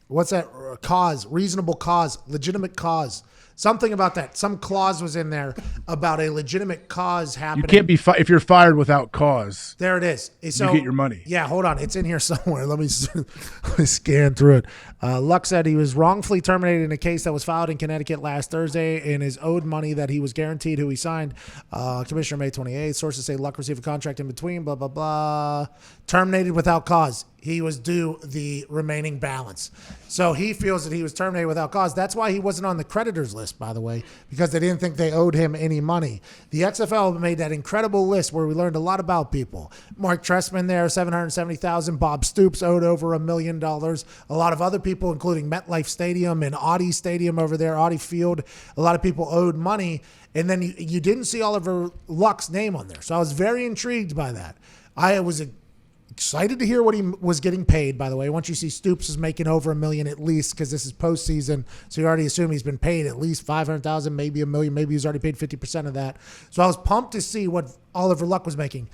what's that, cause, reasonable cause, legitimate cause. Something about that. Some clause was in there about a legitimate cause happening. You can't be if you're fired without cause. There it is. So, you get your money. Yeah, hold on. It's in here somewhere. Let me scan through it. Luck said he was wrongfully terminated in a case that was filed in Connecticut last Thursday and is owed money that he was guaranteed who he signed. Commissioner May 28th. Sources say Luck received a contract in between, blah, blah, blah. Terminated without cause. He was due the remaining balance. So he feels that he was terminated without cause. That's why he wasn't on the creditors list, by the way, because they didn't think they owed him any money. The XFL made that incredible list where we learned a lot about people. Mark Trestman there, $770,000. Bob Stoops owed over $1 million. A lot of other people, including MetLife Stadium and Audi Stadium over there, Audi Field. A lot of people owed money. And then you didn't see Oliver Luck's name on there. So I was very intrigued by that. I was excited to hear what he was getting paid, by the way. Once you see Stoops is making over $1 million at least, because this is postseason, so you already assume he's been paid at least $500,000, maybe $1 million. Maybe he's already paid 50% of that. So I was pumped to see what Oliver Luck was making.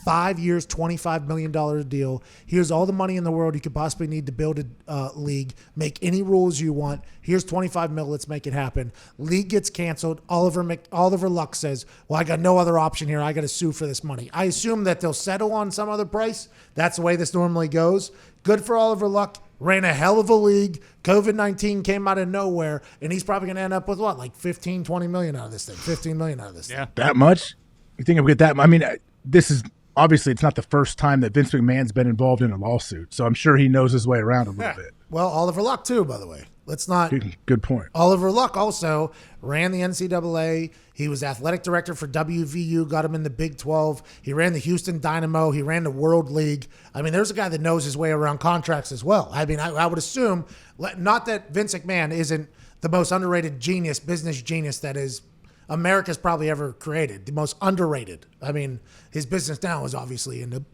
5 years, $25 million deal. Here's all the money in the world you could possibly need to build a league. Make any rules you want. Here's 25 mil. Let's make it happen. League gets canceled. Oliver Luck says, well, I got no other option here. I got to sue for this money. I assume that they'll settle on some other price. That's the way this normally goes. Good for Oliver Luck. Ran a hell of a league. COVID-19 came out of nowhere, and he's probably going to end up with what, like 15, 20 million out of this thing, 15 million out of this thing. That much? You think I'll get that? I mean, this is obviously it's not the first time that Vince McMahon's been involved in a lawsuit, so I'm sure he knows his way around a little bit. Well, Oliver Luck too, by the way. Let's not. Good point. Oliver Luck also ran the NCAA. He was athletic director for WVU, got him in the Big 12. He ran the Houston Dynamo. He ran the World League. I mean, there's a guy that knows his way around contracts as well. I mean, I would assume, not that Vince McMahon isn't the most underrated genius, business genius that is America's probably ever created, the most underrated. I mean, his business now is obviously in the,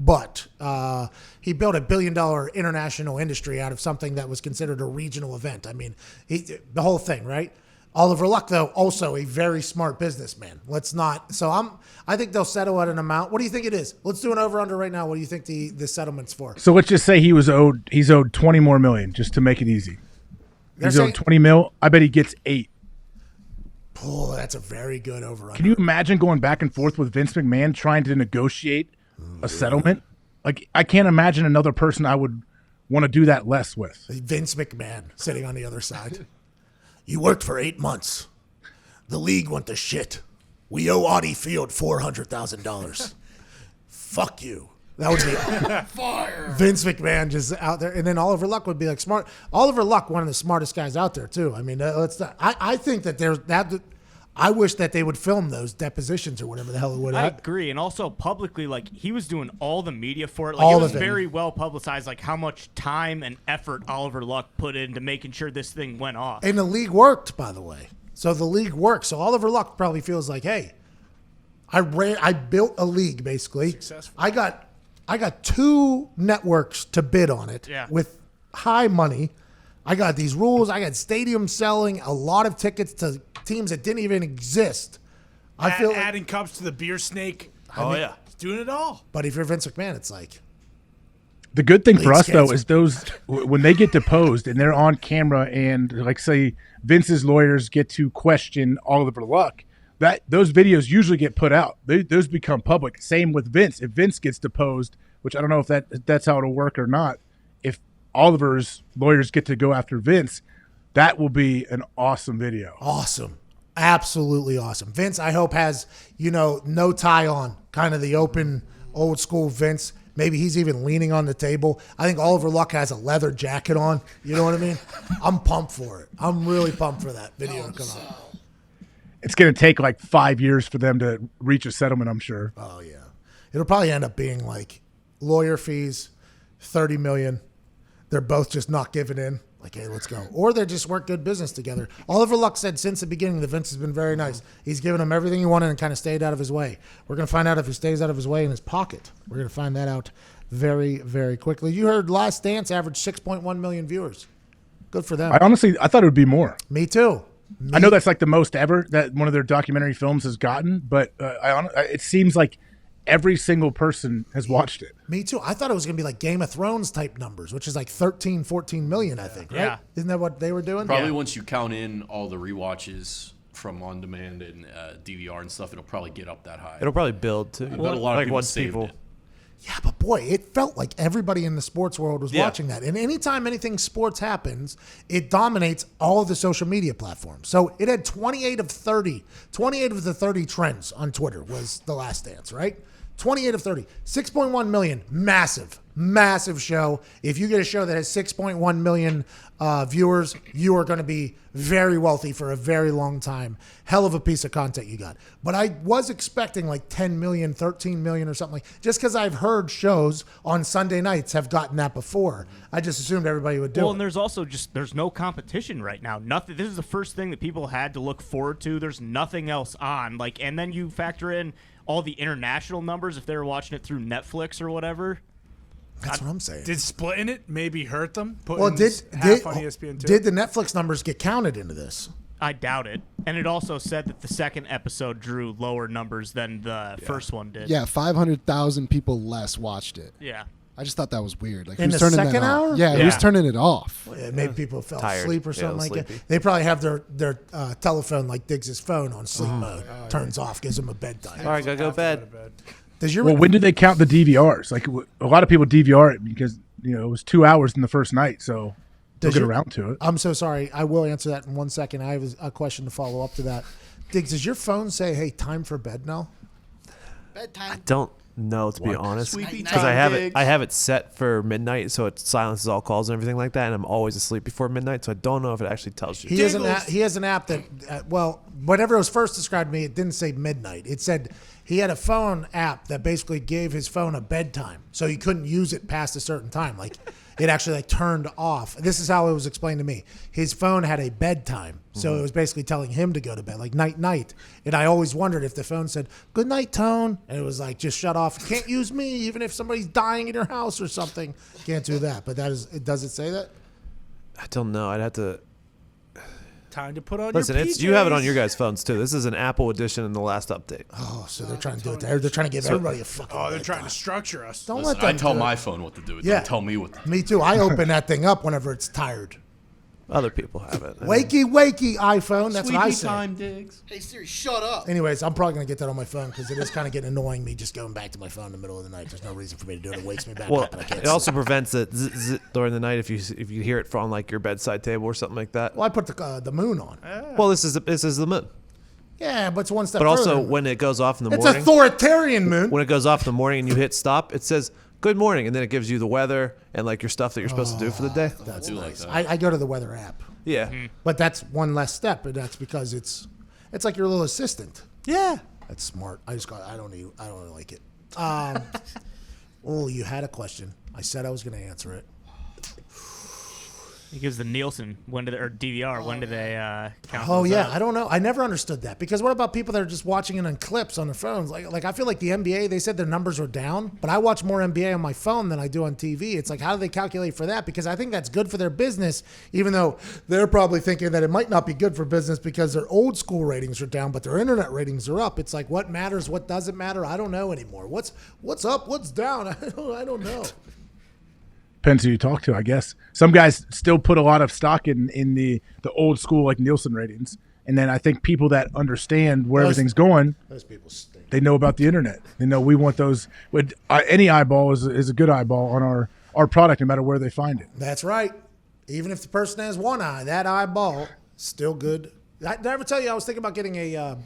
but he built $1 billion international industry out of something that was considered a regional event. I mean, the whole thing, right? Oliver Luck, though, also a very smart businessman. Let's not. So I think they'll settle at an amount. What do you think it is? Let's do an over/under right now. What do you think the settlement's for? So let's just say he's owed 20 more million, just to make it easy. He's owed 20 mil. I bet he gets 8. Oh, that's a very good over/under. Can you imagine going back and forth with Vince McMahon trying to negotiate a settlement? Like, I can't imagine another person I would want to do that less with. Vince McMahon sitting on the other side. You worked for 8 months. The league went to shit. We owe Audie Field $400,000. Fuck you. That would be fire. Vince McMahon just out there, and then Oliver Luck would be like smart. Oliver Luck, one of the smartest guys out there too. I mean, I think that there's that. I wish that they would film those depositions or whatever the hell it would. I agree, and also publicly, like he was doing all the media for it. Like All it was of it. very well publicized, like how much time and effort Oliver Luck put into making sure this thing went off. And the league worked, by the way. So the league worked. So Oliver Luck probably feels like, hey, I built a league basically. Successful. I got 2 networks to bid on it with high money. I got these rules. I got stadiums selling a lot of tickets to teams that didn't even exist. I feel like, adding cups to the beer snake. Yeah. He's doing it all. but if you're Vince McMahon, it's like, The good thing for League's us, though, canceled. is those when they get deposed and they're on camera and, like, say, Vince's lawyers get to question Oliver Luck, that those videos usually get put out. Those become public. Same with Vince. If Vince gets deposed, which I don't know if that's how it'll work or not, if Oliver's lawyers get to go after Vince, that will be an awesome video. awesome. Absolutely awesome. Vince, I hope, has, no tie on, kind of the open, old school Vince. Maybe he's even leaning on the table. I think Oliver Luck has a leather jacket on. You know what I mean? I'm pumped for it. I'm really pumped for that video to come out. It's going to take like 5 years for them to reach a settlement, I'm sure. Oh, yeah. It'll probably end up being like lawyer fees, $30 million. They're both just not giving in. Like, hey, let's go. Or they just work good business together. Oliver Luck said since the beginning that Vince has been very nice. He's given him everything he wanted and kind of stayed out of his way. We're going to find out if he stays out of his way in his pocket. We're going to find that out very, very quickly. You heard Last Dance averaged 6.1 million viewers. Good for them. I thought it would be more. Me too. I know that's like the most ever that one of their documentary films has gotten, but it seems like every single person has watched it. Me too. I thought it was going to be like Game of Thrones type numbers, which is like 13, 14 million, I think, right? Yeah. Isn't that what they were doing? Probably once you count in all the rewatches from on demand and DVR and stuff, it'll probably get up that high. It'll probably build too. I bet a lot of like people once saved people. it. Yeah, but boy, it felt like everybody in the sports world was watching that. And anytime anything sports happens, it dominates all of the social media platforms. So it had 28 of the 30 trends on Twitter was The Last Dance, right? 28 of 30. 6.1 million. Massive show. If you get a show that has 6.1 million viewers, you are going to be very wealthy for a very long time. Hell of a piece of content you got. But I was expecting like 10 million, 13 million or something, just because I've heard shows on Sunday nights have gotten that before. I just assumed everybody would do Well, it. and there's also there's no competition right now. Nothing. This is the first thing that people had to look forward to. There's nothing else on. And then you factor in all the international numbers if they were watching it through Netflix or whatever. That's what I'm saying. Did splitting it maybe hurt them? Well, Putting half on ESPN too? did the Netflix numbers get counted into this? I doubt it. And it also said that the second episode drew lower numbers than the first one did. Yeah, 500,000 people less watched it. Yeah. I just thought that was weird. Like, In who's the turning second that off? hour? Yeah, who's turning it off? Maybe people fell Tired. asleep or Yeah, something like sleepy. that. They probably have their telephone like Diggs' phone on sleep mode. Turns off, gives them a bedtime. All right, gotta go to bed. Does your Well, when do they count the DVRs? Like a lot of people DVR it because it was 2 hours in the first night, so they'll Does get your- around to it. I'm so sorry. I will answer that in 1 second. I have a question to follow up to that. Diggs, does your phone say, "Hey, time for bed now"? Bedtime. Don't know, to be honest, Sweepy because time, I have it set for midnight, so it silences all calls and everything like that, and I'm always asleep before midnight, so I don't know if it actually tells you. He has an app that, whenever it was first described to me, it didn't say midnight. It said he had a phone app that basically gave his phone a bedtime, so he couldn't use it past a certain time. Like it actually turned off. This is how it was explained to me. His phone had a bedtime, so it was basically telling him to go to bed, like night. And I always wondered if the phone said "Good night, Tone," and it was like just shut off. Can't use me, even if somebody's dying in your house or something. Can't do that. But does it say that? I don't know. I'd have to Time to put on listen. your You have it on PJs. your guys' phones too. This is an Apple edition in the last update. Oh, so they're trying to do it. They're trying to give everybody a fucking. Oh, they're bedtime. trying to structure us. Don't Listen, let them I tell do it. my phone what to do. It Yeah. doesn't tell me what to do. Me too. I open that thing up whenever it's tired. Other people have it. Wakey, wakey, iPhone. That's what I Sweepy say. time, Diggs. Hey Siri, shut up. Anyways, I'm probably going to get that on my phone because it is kind of getting annoying me just going back to my phone in the middle of the night. There's no reason for me to do it. It wakes me back Well, up and I can't it also sleep. prevents it during the night if you hear it from like your bedside table or something like that. Well, I put the moon on. Well, this is the moon. Yeah, but it's one step But also, further. when it goes off in the It's morning, authoritarian moon. when it goes off in the morning and you hit stop, it says "Good morning," and then it gives you the weather and like your stuff that you're supposed to do for the day. That's do like nice. that. I go to the weather app, Yeah, but that's one less step, and that's because it's like your little assistant. yeah. That's smart. I don't really like it. Oh, you had a question. I said I was going to answer it. It gives the Nielsen or DVR. When do they count? Oh those yeah, out? I don't know. I never understood that because what about people that are just watching it on clips on their phones? Like I feel like the NBA, they said their numbers were down, but I watch more NBA on my phone than I do on TV. It's like, how do they calculate for that? Because I think that's good for their business, even though they're probably thinking that it might not be good for business because their old school ratings are down, but their internet ratings are up. It's like, what matters? What doesn't matter? I don't know anymore. What's up? What's down? I don't know. Depends who you talk to, I guess. Some guys still put a lot of stock in the old school like Nielsen ratings, and then I think people that understand where everything's going, Those people stink. they know about the internet. They know we want those. Any eyeball is a good eyeball on our product, no matter where they find it. That's right. Even if the person has one eye, that eyeball still good. Did I ever tell you I was thinking about getting a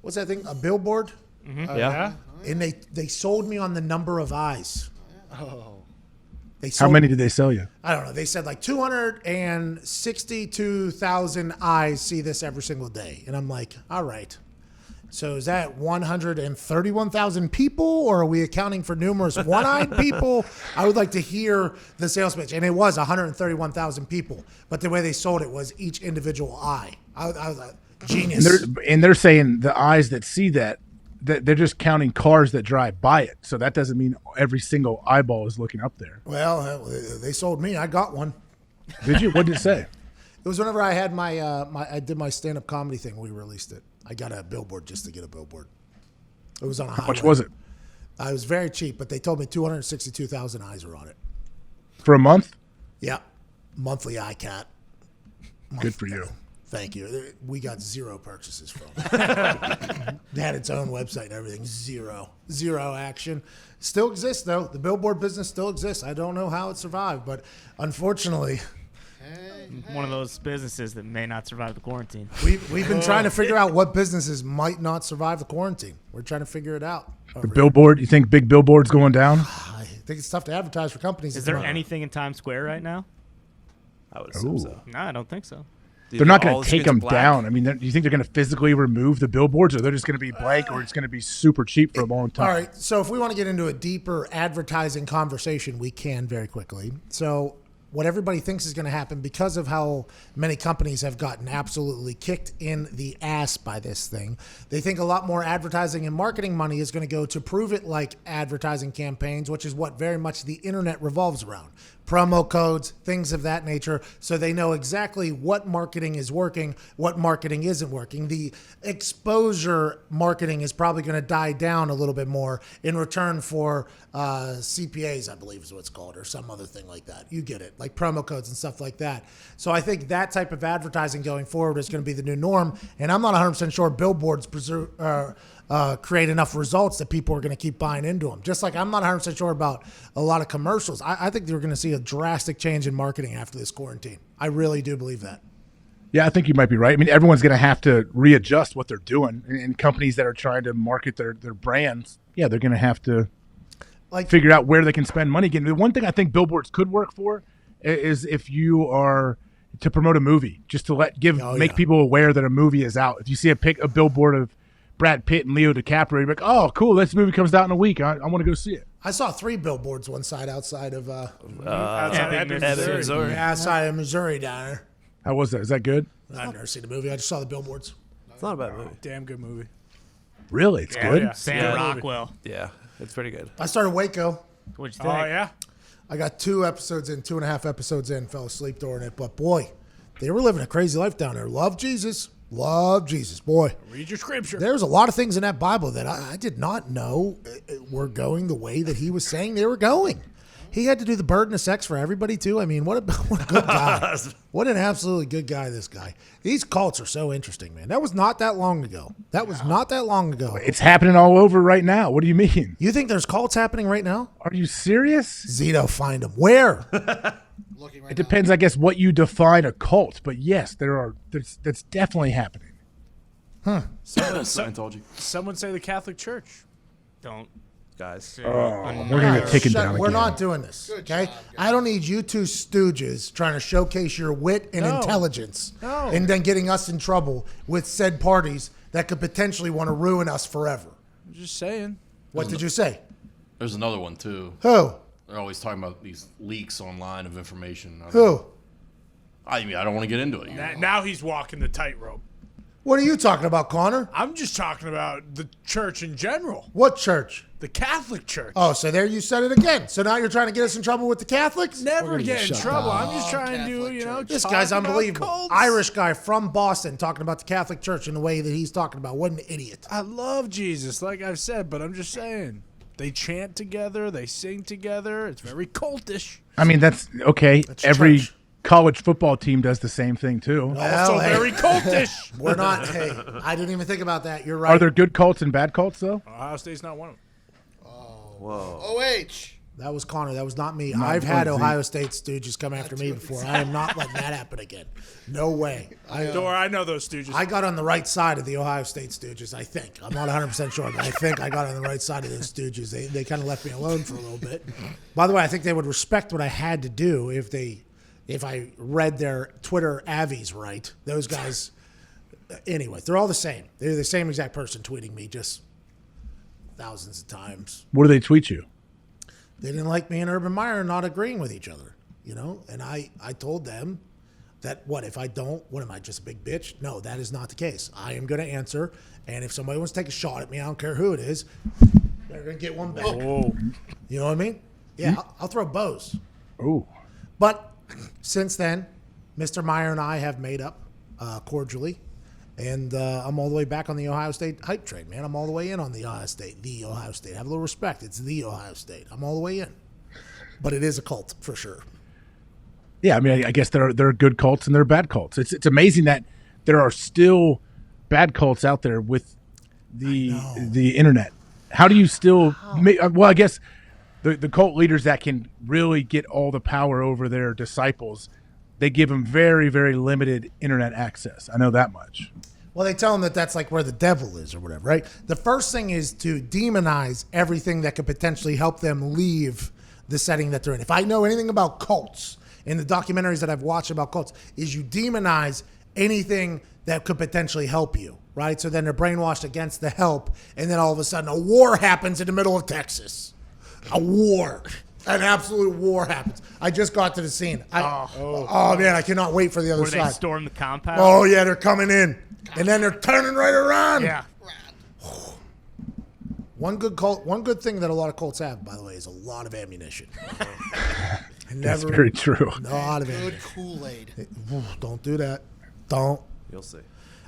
what's that thing? A billboard? Yeah. And they sold me on the number of eyes. They How sold, many did they sell you? I don't know. They said like 262,000 eyes see this every single day. And I'm like, all right. So is that 131,000 people, or are we accounting for numerous one-eyed people? I would like to hear the sales pitch. And it was 131,000 people. But the way they sold it was each individual eye. I was like, genius. And they're saying the eyes that see that they're just counting cars that drive by it. So that doesn't mean every single eyeball is looking up there. Well, they sold me. I got one. Did you? What did it say? It was whenever I had I did my stand-up comedy thing. We released it. I got a billboard just to get a billboard. It was on a highway. How much was it? It was very cheap, but they told me 262,000 eyes are on it. For a month? Yeah, monthly iCat. Good for you. Thank you. We got zero purchases from it. They had its own website and everything. Zero action. Still exists though. The billboard business still exists. I don't know how it survived, but unfortunately, One of those businesses that may not survive the quarantine. we've been trying to figure out what businesses might not survive the quarantine. We're trying to figure it out. The billboard, you think big billboards going down? I think it's tough to advertise for companies. Is there anything in Times Square right now? I would assume Ooh. so. No, I don't think so. They're not going All to the take screens are them black? down. I mean, do you think they're going to physically remove the billboards, or they're just going to be blank, or it's going to be super cheap for a long time? All right. So if we want to get into a deeper advertising conversation, we can very quickly. So what everybody thinks is going to happen because of how many companies have gotten absolutely kicked in the ass by this thing. They think a lot more advertising and marketing money is going to go to prove it like advertising campaigns, which is what very much the internet revolves around. Promo codes, things of that nature, so they know exactly what marketing is working, what marketing isn't working. The exposure marketing is probably going to die down a little bit more in return for CPAs, I believe is what it's called, or some other thing like that. You get it, like promo codes and stuff like that. So I think that type of advertising going forward is going to be the new norm, and I'm not 100% sure billboards create enough results that people are going to keep buying into them. Just like I'm not 100% sure about a lot of commercials. I think they're going to see a drastic change in marketing after this quarantine. I really do believe that. Yeah, I think you might be right. I mean, everyone's going to have to readjust what they're doing. And companies that are trying to market their brands, yeah, they're going to have to figure out where they can spend money again. The one thing I think billboards could work for is if you are to promote a movie, just to make people aware that a movie is out. If you see a billboard of Brad Pitt and Leo DiCaprio, you're like, oh, cool, this movie comes out in a week. I want to go see it. I saw 3 billboards one side outside of Missouri. outside of Missouri down there. How was that? Is that good? I've never seen the movie. I just saw the billboards. It's not a bad movie. Damn good movie. Really? It's good? Yeah. Sam Yeah. Rockwell. Yeah, it's pretty good. I started Waco. What'd you Oh, think? yeah? I got 2.5 episodes in, fell asleep during it. But boy, they were living a crazy life down there. Love Jesus. Love Jesus. Boy, Read your scripture. there's a lot of things in that Bible that I did not know were going the way that he was saying they were going. He had to do the burden of sex for everybody, too. I mean, what a good guy. What an absolutely good guy, this guy. These cults are so interesting, man. That was not that long ago. It's happening all over right now. What do you mean? You think there's cults happening right now? Are you serious? Zito, find them. Where? Looking right It depends, I guess, what you define a cult. But yes, that's definitely happening. Scientology. Someone say the Catholic Church. Don't. Guys. We're going to get taken down We're again. not doing this, okay? I don't need you two stooges trying to showcase your wit and No. intelligence No. and then getting us in trouble with said parties that could potentially want to ruin us forever. I'm just saying. What did you say? There's another one too. Who? They're always talking about these leaks online of information. Who? I mean, I don't want to get into it. Now he's walking the tightrope. What are you talking about, Connor? I'm just talking about the church in general. What church? The Catholic Church. Oh, so there you said it again. So now you're trying to get us in trouble with the Catholics? Never gonna get get in shut trouble. down. I'm just trying to, Catholic church. This talk guy's about unbelievable. cults. Irish guy from Boston talking about the Catholic Church in the way that he's talking about. What an idiot. I love Jesus, like I've said, but I'm just saying. They chant together. They sing together. It's very cultish. I mean, that's okay. That's Every church. college football team does the same thing, too. Well, Also hey, very cultish. we're not. Hey, I didn't even think about that. You're right. Are there good cults and bad cults, though? Ohio State's not one of them. OH. That was Connor. That was not me. Not I've had Lindsay. Ohio State stooges come after me before. I am not letting that happen again. No way. Don't worry, I know those stooges. I got on the right side of the Ohio State stooges, I think. I'm not 100% sure, but I think I got on the right side of those stooges. They kind of left me alone for a little bit. By the way, I think they would respect what I had to do if I read their Twitter avies right. Those guys, anyway, they're all the same. They're the same exact person tweeting me just thousands of times. What do they tweet you? They didn't like me and Urban Meyer not agreeing with each other, you know? And I told them that, if I don't, what am I, just a big bitch? No, that is not the case. I am going to answer, and if somebody wants to take a shot at me, I don't care who it is, they're going to get one back. Oh, You know what I mean? Yeah, I'll throw bows. Oh, But since then, Mr. Meyer and I have made up cordially, and I'm all the way back on the Ohio State hype train, man. I'm all the way in on the Ohio State. The Ohio State. Have a little respect. It's the Ohio State. I'm all the way in. But it is a cult, for sure. yeah. I mean, I guess there are good cults and there are bad cults. It's amazing that there are still bad cults out there with the internet. How do you still? Well, I guess the cult leaders that can really get all the power over their disciples, they give them very, very limited internet access. I know that much. Well, they tell them that that's like where the devil is or whatever, right? The first thing is to demonize everything that could potentially help them leave the setting that they're in. If I know anything about cults in the documentaries that I've watched about cults, is you demonize anything that could potentially help you, right? So then they're brainwashed against the help, and then all of a sudden a war happens in the middle of Texas. A war. An absolute war happens. I just got to the scene. Oh man, I cannot wait for the other Where side. they storm the compound. Oh yeah, they're coming in, and then they're turning right around. Yeah. One good thing that a lot of Colts have, by the way, is a lot of ammunition. That's very true. A lot of Good ammunition. Kool-Aid. Don't do that. Don't. You'll see.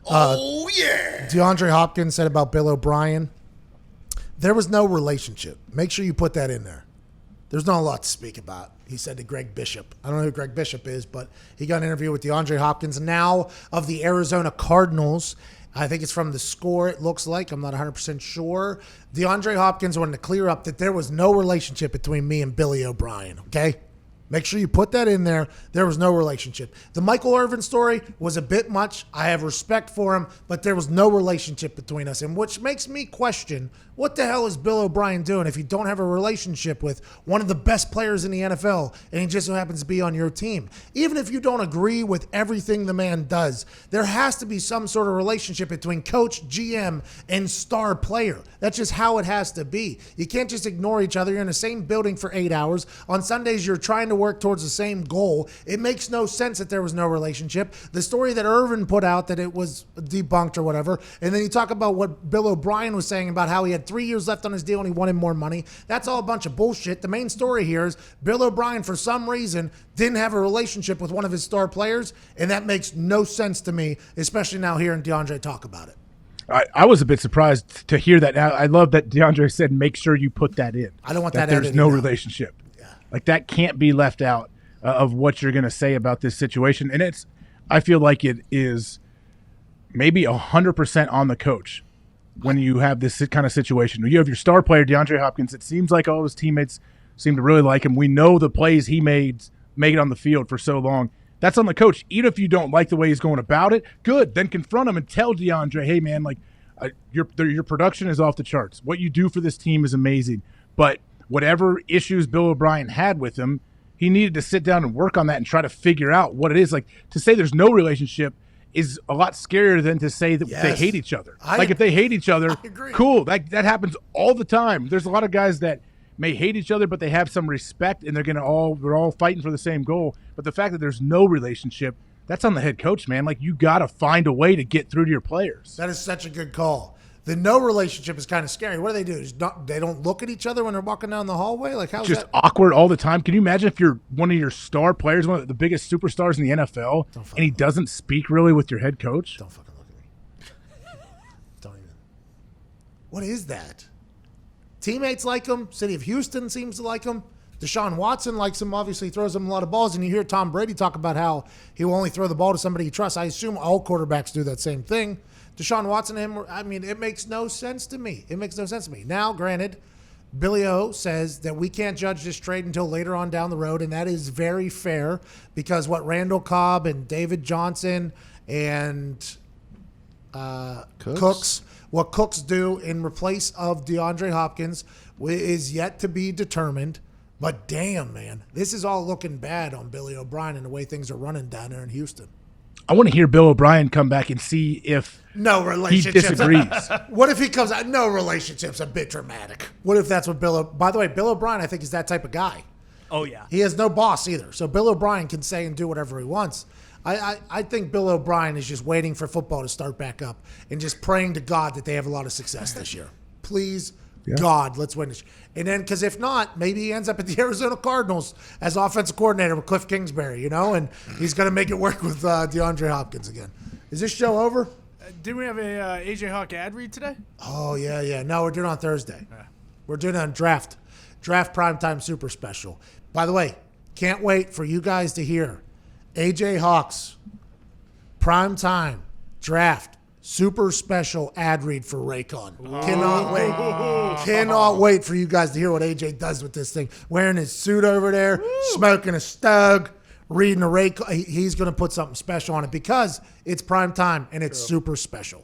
Oh, yeah. DeAndre Hopkins said about Bill O'Brien, there was no relationship. Make sure you put that in there. There's not a lot to speak about. He said to Greg Bishop. I don't know who Greg Bishop is, but he got an interview with DeAndre Hopkins, now of the Arizona Cardinals. I think it's from The Score, it looks like. I'm not 100% sure. DeAndre Hopkins wanted to clear up that there was no relationship between me and Billy O'Brien, okay? Make sure you put that in there. There was no relationship. The Michael Irvin story was a bit much. I have respect for him, but there was no relationship between us, and which makes me question, what the hell is Bill O'Brien doing if you don't have a relationship with one of the best players in the NFL and he just so happens to be on your team? Even if you don't agree with everything the man does, there has to be some sort of relationship between coach, GM, and star player. That's just how it has to be. You can't just ignore each other. You're in the same building for 8 hours. On Sundays, you're trying to work towards the same goal. It makes no sense that there was no relationship. The story that Irvin put out that it was debunked or whatever, and then you talk about what Bill O'Brien was saying about how he had 3 years left on his deal and he wanted more money. That's all a bunch of bullshit. The main story here is Bill O'Brien, for some reason, didn't have a relationship with one of his star players, and that makes no sense to me, especially now hearing DeAndre talk about it. I was a bit surprised to hear that. I love that DeAndre said, make sure you put that in. I don't want that that there's edited no out. relationship. Like, that can't be left out of what you're going to say about this situation. And I feel like it is maybe 100% on the coach when you have this kind of situation. You have your star player, DeAndre Hopkins. It seems like all his teammates seem to really like him. We know the plays he made on the field for so long. That's on the coach. Even if you don't like the way he's going about it, good. Then confront him and tell DeAndre, hey, man, like, your production is off the charts. What you do for this team is amazing. But whatever issues Bill O'Brien had with him, he needed to sit down and work on that and try to figure out what it is. Like, to say there's no relationship is a lot scarier than to say that they hate each other. If they hate each other, cool. That happens all the time. There's a lot of guys that may hate each other, but they have some respect, and they're all fighting for the same goal. But the fact that there's no relationship, that's on the head coach, man. Like, you got to find a way to get through to your players. That is such a good call. The no relationship is kind of scary. What do? They don't look at each other when they're walking down the hallway? Like, how's just that? Awkward all the time. Can you imagine if you're one of your star players, one of the biggest superstars in the NFL, and he doesn't speak really with your head coach? Don't fucking look at me. Don't even. What is that? Teammates like him. City of Houston seems to like him. Deshaun Watson likes him. Obviously throws him a lot of balls. And you hear Tom Brady talk about how he will only throw the ball to somebody he trusts. I assume all quarterbacks do that same thing. Deshaun Watson and him, I mean, it makes no sense to me. Now, granted, Billy O says that we can't judge this trade until later on down the road, and that is very fair because what Randall Cobb and David Johnson and Cooks do in replace of DeAndre Hopkins is yet to be determined. But damn, man, this is all looking bad on Billy O'Brien and the way things are running down there in Houston. I want to hear Bill O'Brien come back and see if no relationships. He disagrees. What if he comes out? No relationships, a bit dramatic. What if that's what by the way, Bill O'Brien, I think, is that type of guy. Oh, yeah. He has no boss either. So Bill O'Brien can say and do whatever he wants. I think Bill O'Brien is just waiting for football to start back up and just praying to God that they have a lot of success this year. Please, God, let's win this. And then, because if not, maybe he ends up at the Arizona Cardinals as offensive coordinator with Cliff Kingsbury, and he's going to make it work with DeAndre Hopkins again. Is this show over? Didn't we have a AJ Hawk ad read today? Oh, yeah. No, we're doing it on Thursday. We're doing it on Draft Primetime Super Special. By the way, can't wait for you guys to hear AJ Hawk's Primetime Draft Super Special ad read for Raycon. Cannot wait. Cannot wait for you guys to hear what AJ does with this thing. Wearing his suit over there, smoking a stug, reading a Raycon. He's going to put something special on it because it's prime time and it's super special.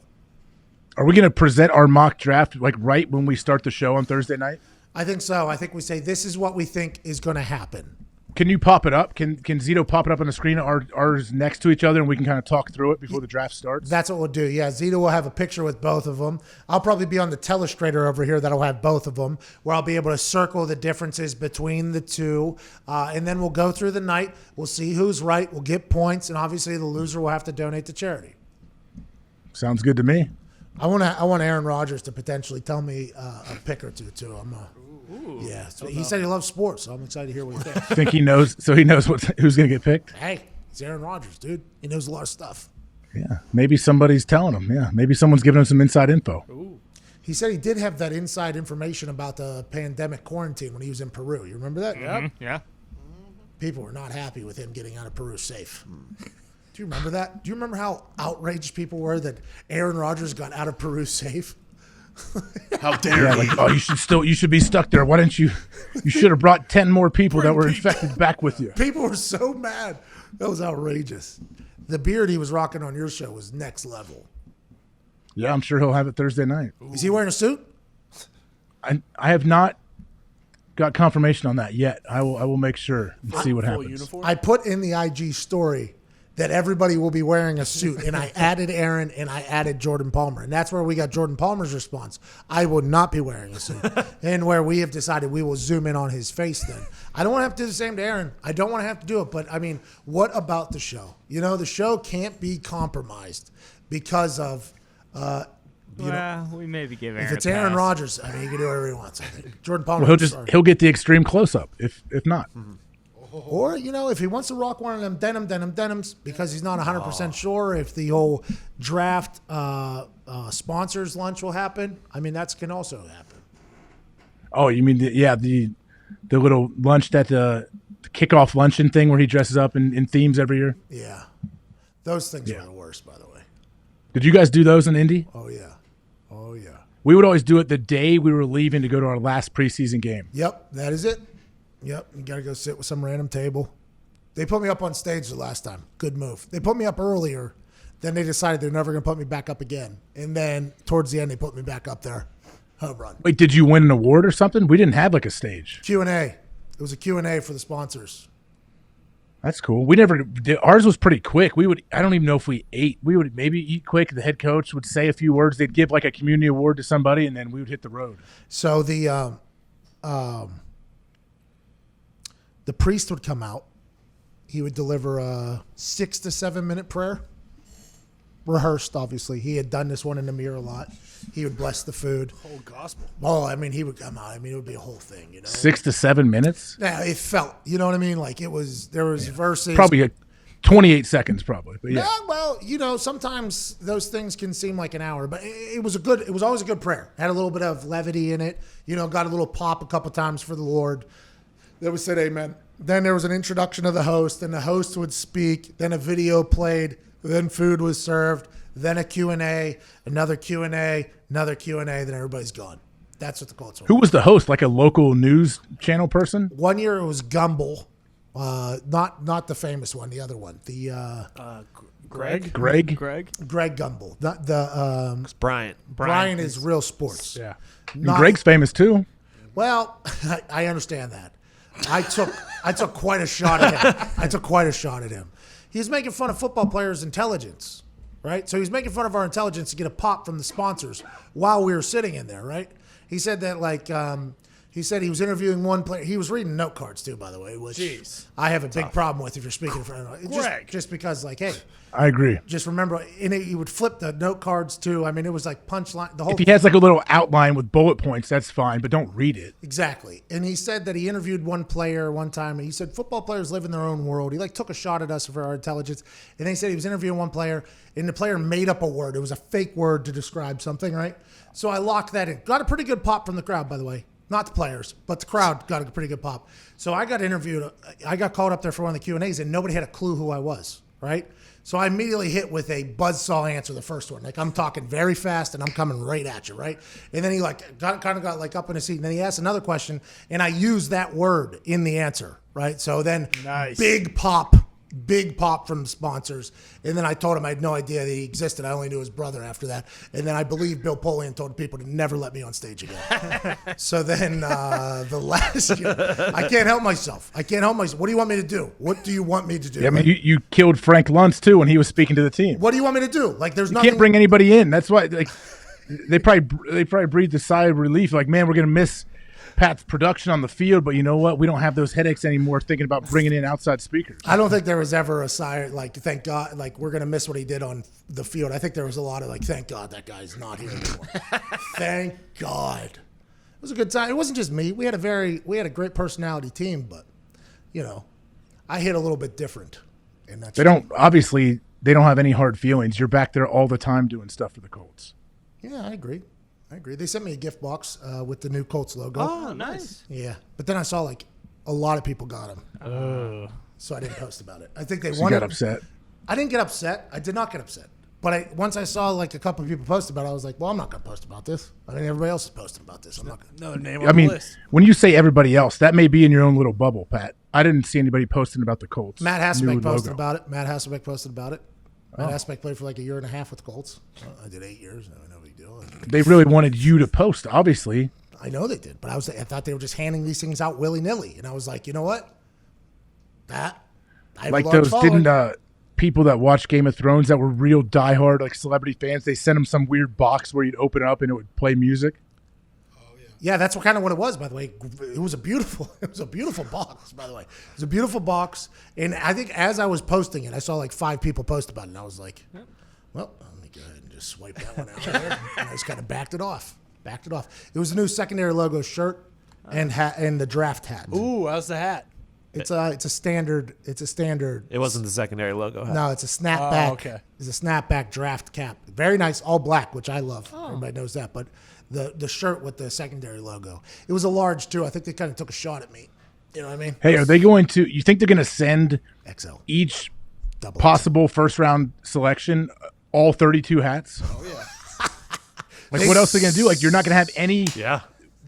Are we going to present our mock draft like right when we start the show on Thursday night? I think so. I think we say this is what we think is going to happen. Can you pop it up? Can Zito pop it up on the screen? Ours next to each other, and we can kind of talk through it before the draft starts. That's what we'll do. Yeah, Zito will have a picture with both of them. I'll probably be on the telestrator over here that'll have both of them, where I'll be able to circle the differences between the two, and then we'll go through the night. We'll see who's right. We'll get points, and obviously the loser will have to donate to charity. Sounds good to me. I want Aaron Rodgers to potentially tell me a pick or two too. Yeah, so he said he loves sports, so I'm excited to hear what he thinks. Think he knows? So he knows who's going to get picked. Hey, it's Aaron Rodgers, dude. He knows a lot of stuff. Yeah, maybe somebody's telling him. Yeah, maybe someone's giving him some inside info. He said he did have that inside information about the pandemic quarantine when he was in Peru. You remember that? Yep. Yeah. People were not happy with him getting out of Peru safe. Do you remember that? Do you remember how outraged people were that Aaron Rodgers got out of Peru safe? How dare he? Like, oh, you should be stuck there. Why didn't you? You should have brought 10 more people that were infected back with you. People were so mad. That was outrageous. The beard he was rocking on your show was next level. Yeah, I'm sure he'll have it Thursday night. Is he wearing a suit? I have not got confirmation on that yet. I will make sure and see what happens. Uniform? I put in the IG story that everybody will be wearing a suit, and I added Aaron and I added Jordan Palmer, and that's where we got Jordan Palmer's response. I will not be wearing a suit, and where we have decided we will zoom in on his face. Then I don't want to have to do the same to Aaron. I don't want to have to do it, but I mean, what about the show? You know, the show can't be compromised because of. We maybe give Aaron. If it's a Aaron pass. Rodgers, I mean, he can do whatever he wants. I think Jordan Palmer. Well, he'll get the extreme close up if not. Or, you know, if he wants to rock one of them denims because he's not 100% sure if the whole draft sponsors lunch will happen, I mean, that can also happen. Oh, you mean the little lunch that the kickoff luncheon thing where he dresses up in themes every year? Yeah. Those things are the worst, by the way. Did you guys do those in Indy? Oh, yeah. Oh, yeah. We would always do it the day we were leaving to go to our last preseason game. Yep, that is it. Yep, you got to go sit with some random table. They put me up on stage the last time. Good move. They put me up earlier. Then they decided they're never going to put me back up again. And then towards the end, they put me back up there. Home run. Wait, did you win an award or something? We didn't have like a stage. Q&A. It was a Q&A for the sponsors. That's cool. We never did. Ours was pretty quick. I don't even know if we ate. We would maybe eat quick. The head coach would say a few words. They'd give like a community award to somebody, and then we would hit the road. So the priest would come out. He would deliver a 6 to 7 minute prayer. Rehearsed, obviously. He had done this one in the mirror a lot. He would bless the food. Whole gospel. Oh, I mean, he would come out. I mean, it would be a whole thing, you know. 6 to 7 minutes? Yeah, it felt, you know what I mean? Like there was verses. Probably 28 seconds, probably. But yeah. Yeah, well, you know, sometimes those things can seem like an hour, but it was always a good prayer. Had a little bit of levity in it. You know, got a little pop a couple times for the Lord. Then we said amen. Then there was an introduction of the host, and the host would speak. Then a video played. Then food was served. Then a Q&A, another Q&A, another Q&A. Then everybody's gone. That's what the culture was. Who was the host? Like a local news channel person? One year it was Gumbel. Not the famous one, the other one. The Greg? Greg? Greg. Greg Gumbel. Not the It's Bryant. Brian is Real Sports. Yeah. And Greg's famous too. Well, I understand that. I took quite a shot at him. He's making fun of football players' intelligence, right? So he's making fun of our intelligence to get a pop from the sponsors while we were sitting in there, right? He said that he said he was interviewing one player. He was reading note cards too, by the way, which I have a big problem with if you're speaking in front of just because, like, hey, I agree. just remember, he would flip the note cards too. I mean, it was like punchline. The whole If he has like a little outline with bullet points, that's fine, but don't read it. Exactly. And he said that he interviewed one player one time, and he said football players live in their own world. He took a shot at us for our intelligence. And they said he was interviewing one player, and the player made up a word. It was a fake word to describe something, right? So I locked that in. Got a pretty good pop from the crowd, by the way. Not the players, but the crowd got a pretty good pop. So I got interviewed. I got called up there for one of the Q&As, and nobody had a clue who I was, right? So I immediately hit with a buzzsaw answer, the first one. Like, I'm talking very fast, and I'm coming right at you, right? And then he got up in his seat, and then he asked another question, and I used that word in the answer, right? So then big pop big pop from sponsors. And then I told him I had no idea that he existed. I only knew his brother after that. And then I believe Bill Polian told people to never let me on stage again. So then the last year, I can't help myself. What do you want me to do? What do you want me to do? Yeah, I mean, you killed Frank Luntz too when he was speaking to the team. What do you want me to do? Like, there's You nothing. can't bring anybody in. That's why, like, they probably breathed a sigh of relief. Like, man, we're gonna miss Pat's production on the field, but you know what? We don't have those headaches anymore thinking about bringing in outside speakers. I don't think there was ever a sigh like, thank God, like, we're going to miss what he did on the field. I think there was a lot of like, thank God that guy's not here anymore. Thank God. It was a good time. It wasn't just me. We had a great personality team, but, you know, I hit a little bit different. And that's They don't have any hard feelings. You're back there all the time doing stuff for the Colts. Yeah, I agree. They sent me a gift box with the new Colts logo. Oh, nice. Yeah, but then I saw like a lot of people got them. So I didn't post about it. I think they So you wanted. got upset. I didn't get upset. I did not get upset. But once I saw like a couple of people post about it, I was like, well, I'm not going to post about this. I mean, everybody else is posting about this. I'm not going to. Another name I on mean, the list. when you say everybody else, that may be in your own little bubble, Pat. I didn't see anybody posting about the Colts. Matt new Hasselbeck posted logo. about it. Matt Hasselbeck played for like a year and a half with the Colts. I did 8 years. No big deal. They really wanted you to post, obviously. I know they did, but I thought they were just handing these things out willy nilly, and I was like, you know what? I have Like a large those following. didn't people that watch Game of Thrones that were real diehard like celebrity fans. They sent them some weird box where you'd open it up and it would play music. Yeah, that's kind of what it was, by the way. It was a beautiful box, by the way. It was a beautiful box, and I think as I was posting it, I saw like 5 people post about it, and I was like, well, let me go ahead and just swipe that one out there. And I just kind of backed it off. It was a new secondary logo shirt and hat and the draft hat. Ooh, how's the hat? It's a standard. It wasn't the secondary logo. Hat. No, it's a snapback. Oh, okay. It's a snapback draft cap. Very nice, all black, which I love. Everybody knows that. But the shirt with the secondary logo, it was a large too. I think they kind of took a shot at me. You know what I mean? Hey, are they going to? You think they're going to send XL. each Double possible first round selection all 32 hats? Oh yeah. Like, what else are they going to do? Like, you're not going to have any. Yeah.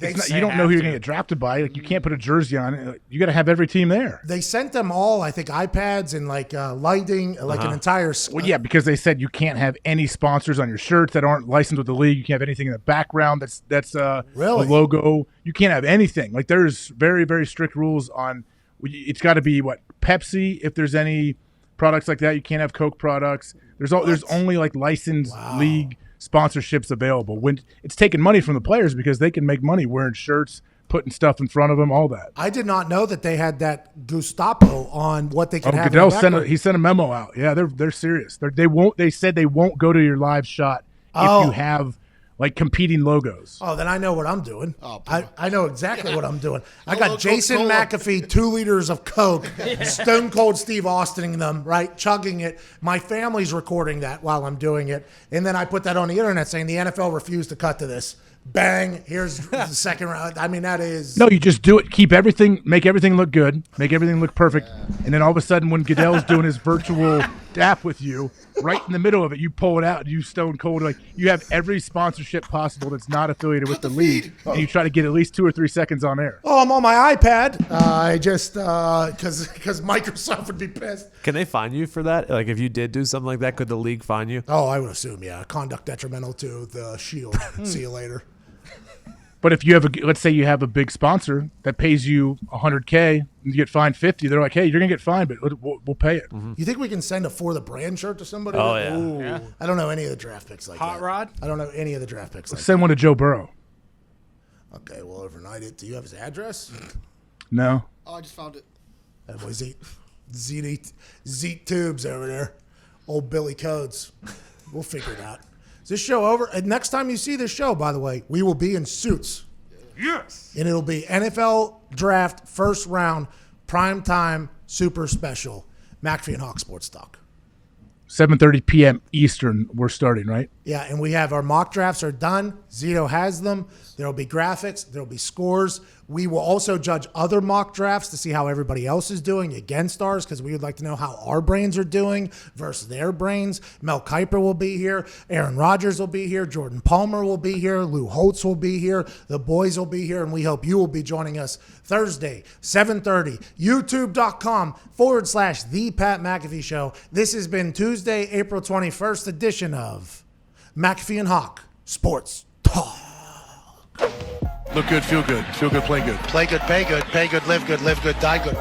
You don't know who you're going to get drafted by. Like, you can't put a jersey on. You got to have every team there. They sent them all, I think, iPads and like lighting, like an entire. Well, yeah, because they said you can't have any sponsors on your shirts that aren't licensed with the league. You can't have anything in the background that's Really? a logo. You can't have anything. Like, there's very, very strict rules on. It's got to be Pepsi. If there's any products like that, you can't have Coke products. There's only like licensed league sponsorships available. When it's taking money from the players because they can make money wearing shirts, putting stuff in front of them, all that. I did not know that they had that Gestapo on what they could have. Goodell in the background. he sent a memo out. Yeah, they're serious. They said they won't go to your live shot if you have like competing logos. Oh, then I know what I'm doing. Oh, I know exactly what I'm doing. I Hello, got Jason Coca-Cola. McAfee, 2 liters of Coke, Stone Cold Steve Austining them, right? Chugging it. My family's recording that while I'm doing it. And then I put that on the internet saying the NFL refused to cut to this. Bang, here's the second round. I mean, that is. No, you just do it. Make everything look good, make everything look perfect, and then all of a sudden, when Goodell's doing his virtual dap with you, right in the middle of it, you pull it out and you stone cold. Like, you have every sponsorship possible that's not affiliated with the league, and you try to get at least 2 or 3 seconds on air. Oh, I'm on my iPad. I just because Microsoft would be pissed. Can they fine you for that? Like, if you did do something like that, could the league fine you? Oh, I would assume, yeah. Conduct detrimental to the Shield. See you later. But if you have let's say you have a big sponsor that pays you $100K and you get fined $50, they're like, hey, you're gonna get fined, but we'll pay it. You think we can send a For the Brand shirt to somebody? Oh, yeah. Ooh. Yeah. I don't know any of the draft picks like Hot that. Rod? I don't know any of the draft picks like Send one to Joe Burrow. that. Okay, well, overnight it. Do you have his address? No. Oh, I just found it. That boy Zeke Tubes over there. Old Billy Codes. We'll figure it out. Is this show over? And next time you see this show, by the way, we will be in suits. Yes. And it'll be NFL draft first round prime time super special. McAfee and Hawk Sports Talk. 7:30 p.m. Eastern. We're starting, right? Yeah. Yeah, and we have our mock drafts are done. Zito has them. There'll be graphics. There'll be scores. We will also judge other mock drafts to see how everybody else is doing against ours because we would like to know how our brains are doing versus their brains. Mel Kiper will be here. Aaron Rodgers will be here. Jordan Palmer will be here. Lou Holtz will be here. The boys will be here. And we hope you will be joining us Thursday, 7:30, youtube.com/The Pat McAfee Show. This has been Tuesday, April 21st edition of McAfee and Hawk Sports Talk. Look good, feel good, play good. Play good, pay good, live good, die good.